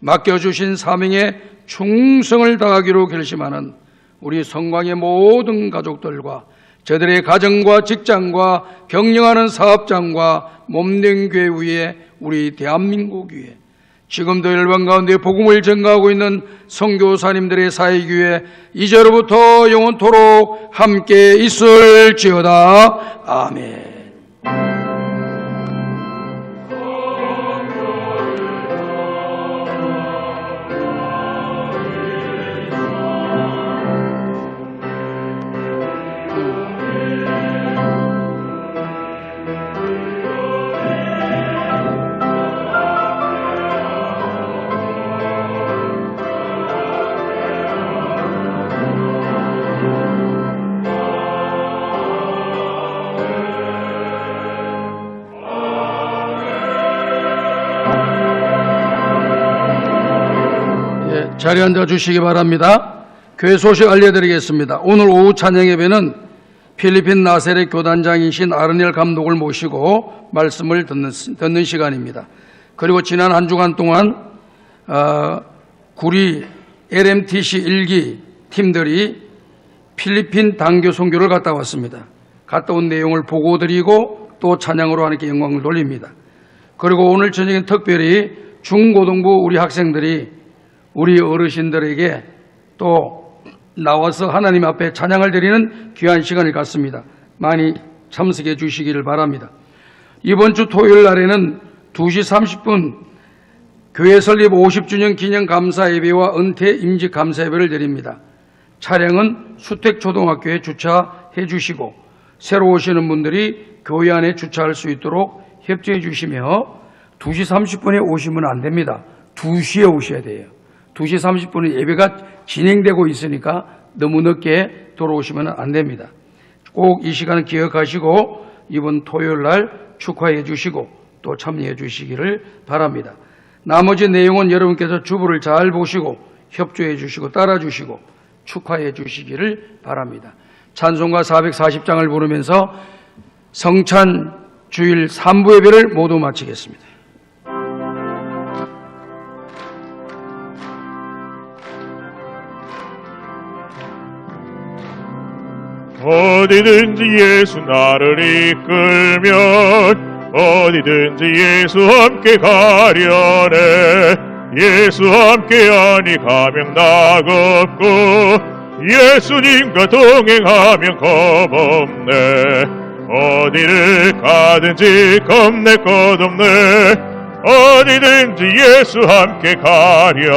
맡겨주신 사명에 충성을 다하기로 결심하는 우리 성광의 모든 가족들과 저들의 가정과 직장과 경영하는 사업장과 몸된 교회 위에 우리 대한민국 위에 지금도 열방 가운데 복음을 전가하고 있는 선교사님들의 사역위에 이제로부터 영원토록 함께 있을지어다. 아멘. 자리에 앉아 주시기 바랍니다. 교회 소식 알려드리겠습니다. 오늘 오후 찬양 예배는 필리핀 나세렛 교단장이신 아르넬 감독을 모시고 말씀을 듣는 시간입니다. 그리고 지난 한 주간 동안 구리 LMTC 1기 팀들이 필리핀 단교 선교를 갔다 왔습니다. 갔다 온 내용을 보고드리고 또 찬양으로 하나님께 영광을 돌립니다. 그리고 오늘 저녁엔 특별히 중고등부 우리 학생들이 우리 어르신들에게 또 나와서 하나님 앞에 찬양을 드리는 귀한 시간을 갖습니다. 많이 참석해 주시기를 바랍니다. 이번 주 토요일 날에는 2시 30분 교회 설립 50주년 기념 감사 예배와 은퇴 임직 감사 예배를 드립니다. 차량은 수택초등학교에 주차해 주시고 새로 오시는 분들이 교회 안에 주차할 수 있도록 협조해 주시며 2시 30분에 오시면 안 됩니다. 2시에 오셔야 돼요. 2시 30분에 예배가 진행되고 있으니까 너무 늦게 돌아오시면 안 됩니다. 꼭 이 시간을 기억하시고 이번 토요일 날 축하해 주시고 또 참여해 주시기를 바랍니다. 나머지 내용은 여러분께서 주부를 잘 보시고 협조해 주시고 따라 주시고 축하해 주시기를 바랍니다. 찬송가 440장을 부르면서 성찬 주일 3부 예배를 모두 마치겠습니다. 어디든지 예수 나를 이끌면 어디든지 예수 함께 가려네. 예수 함께하니 가면 낙없고 예수님과 동행하면 겁없네. 어디를 가든지 겁낼 것 없네. 어디든지 예수 함께 가려네.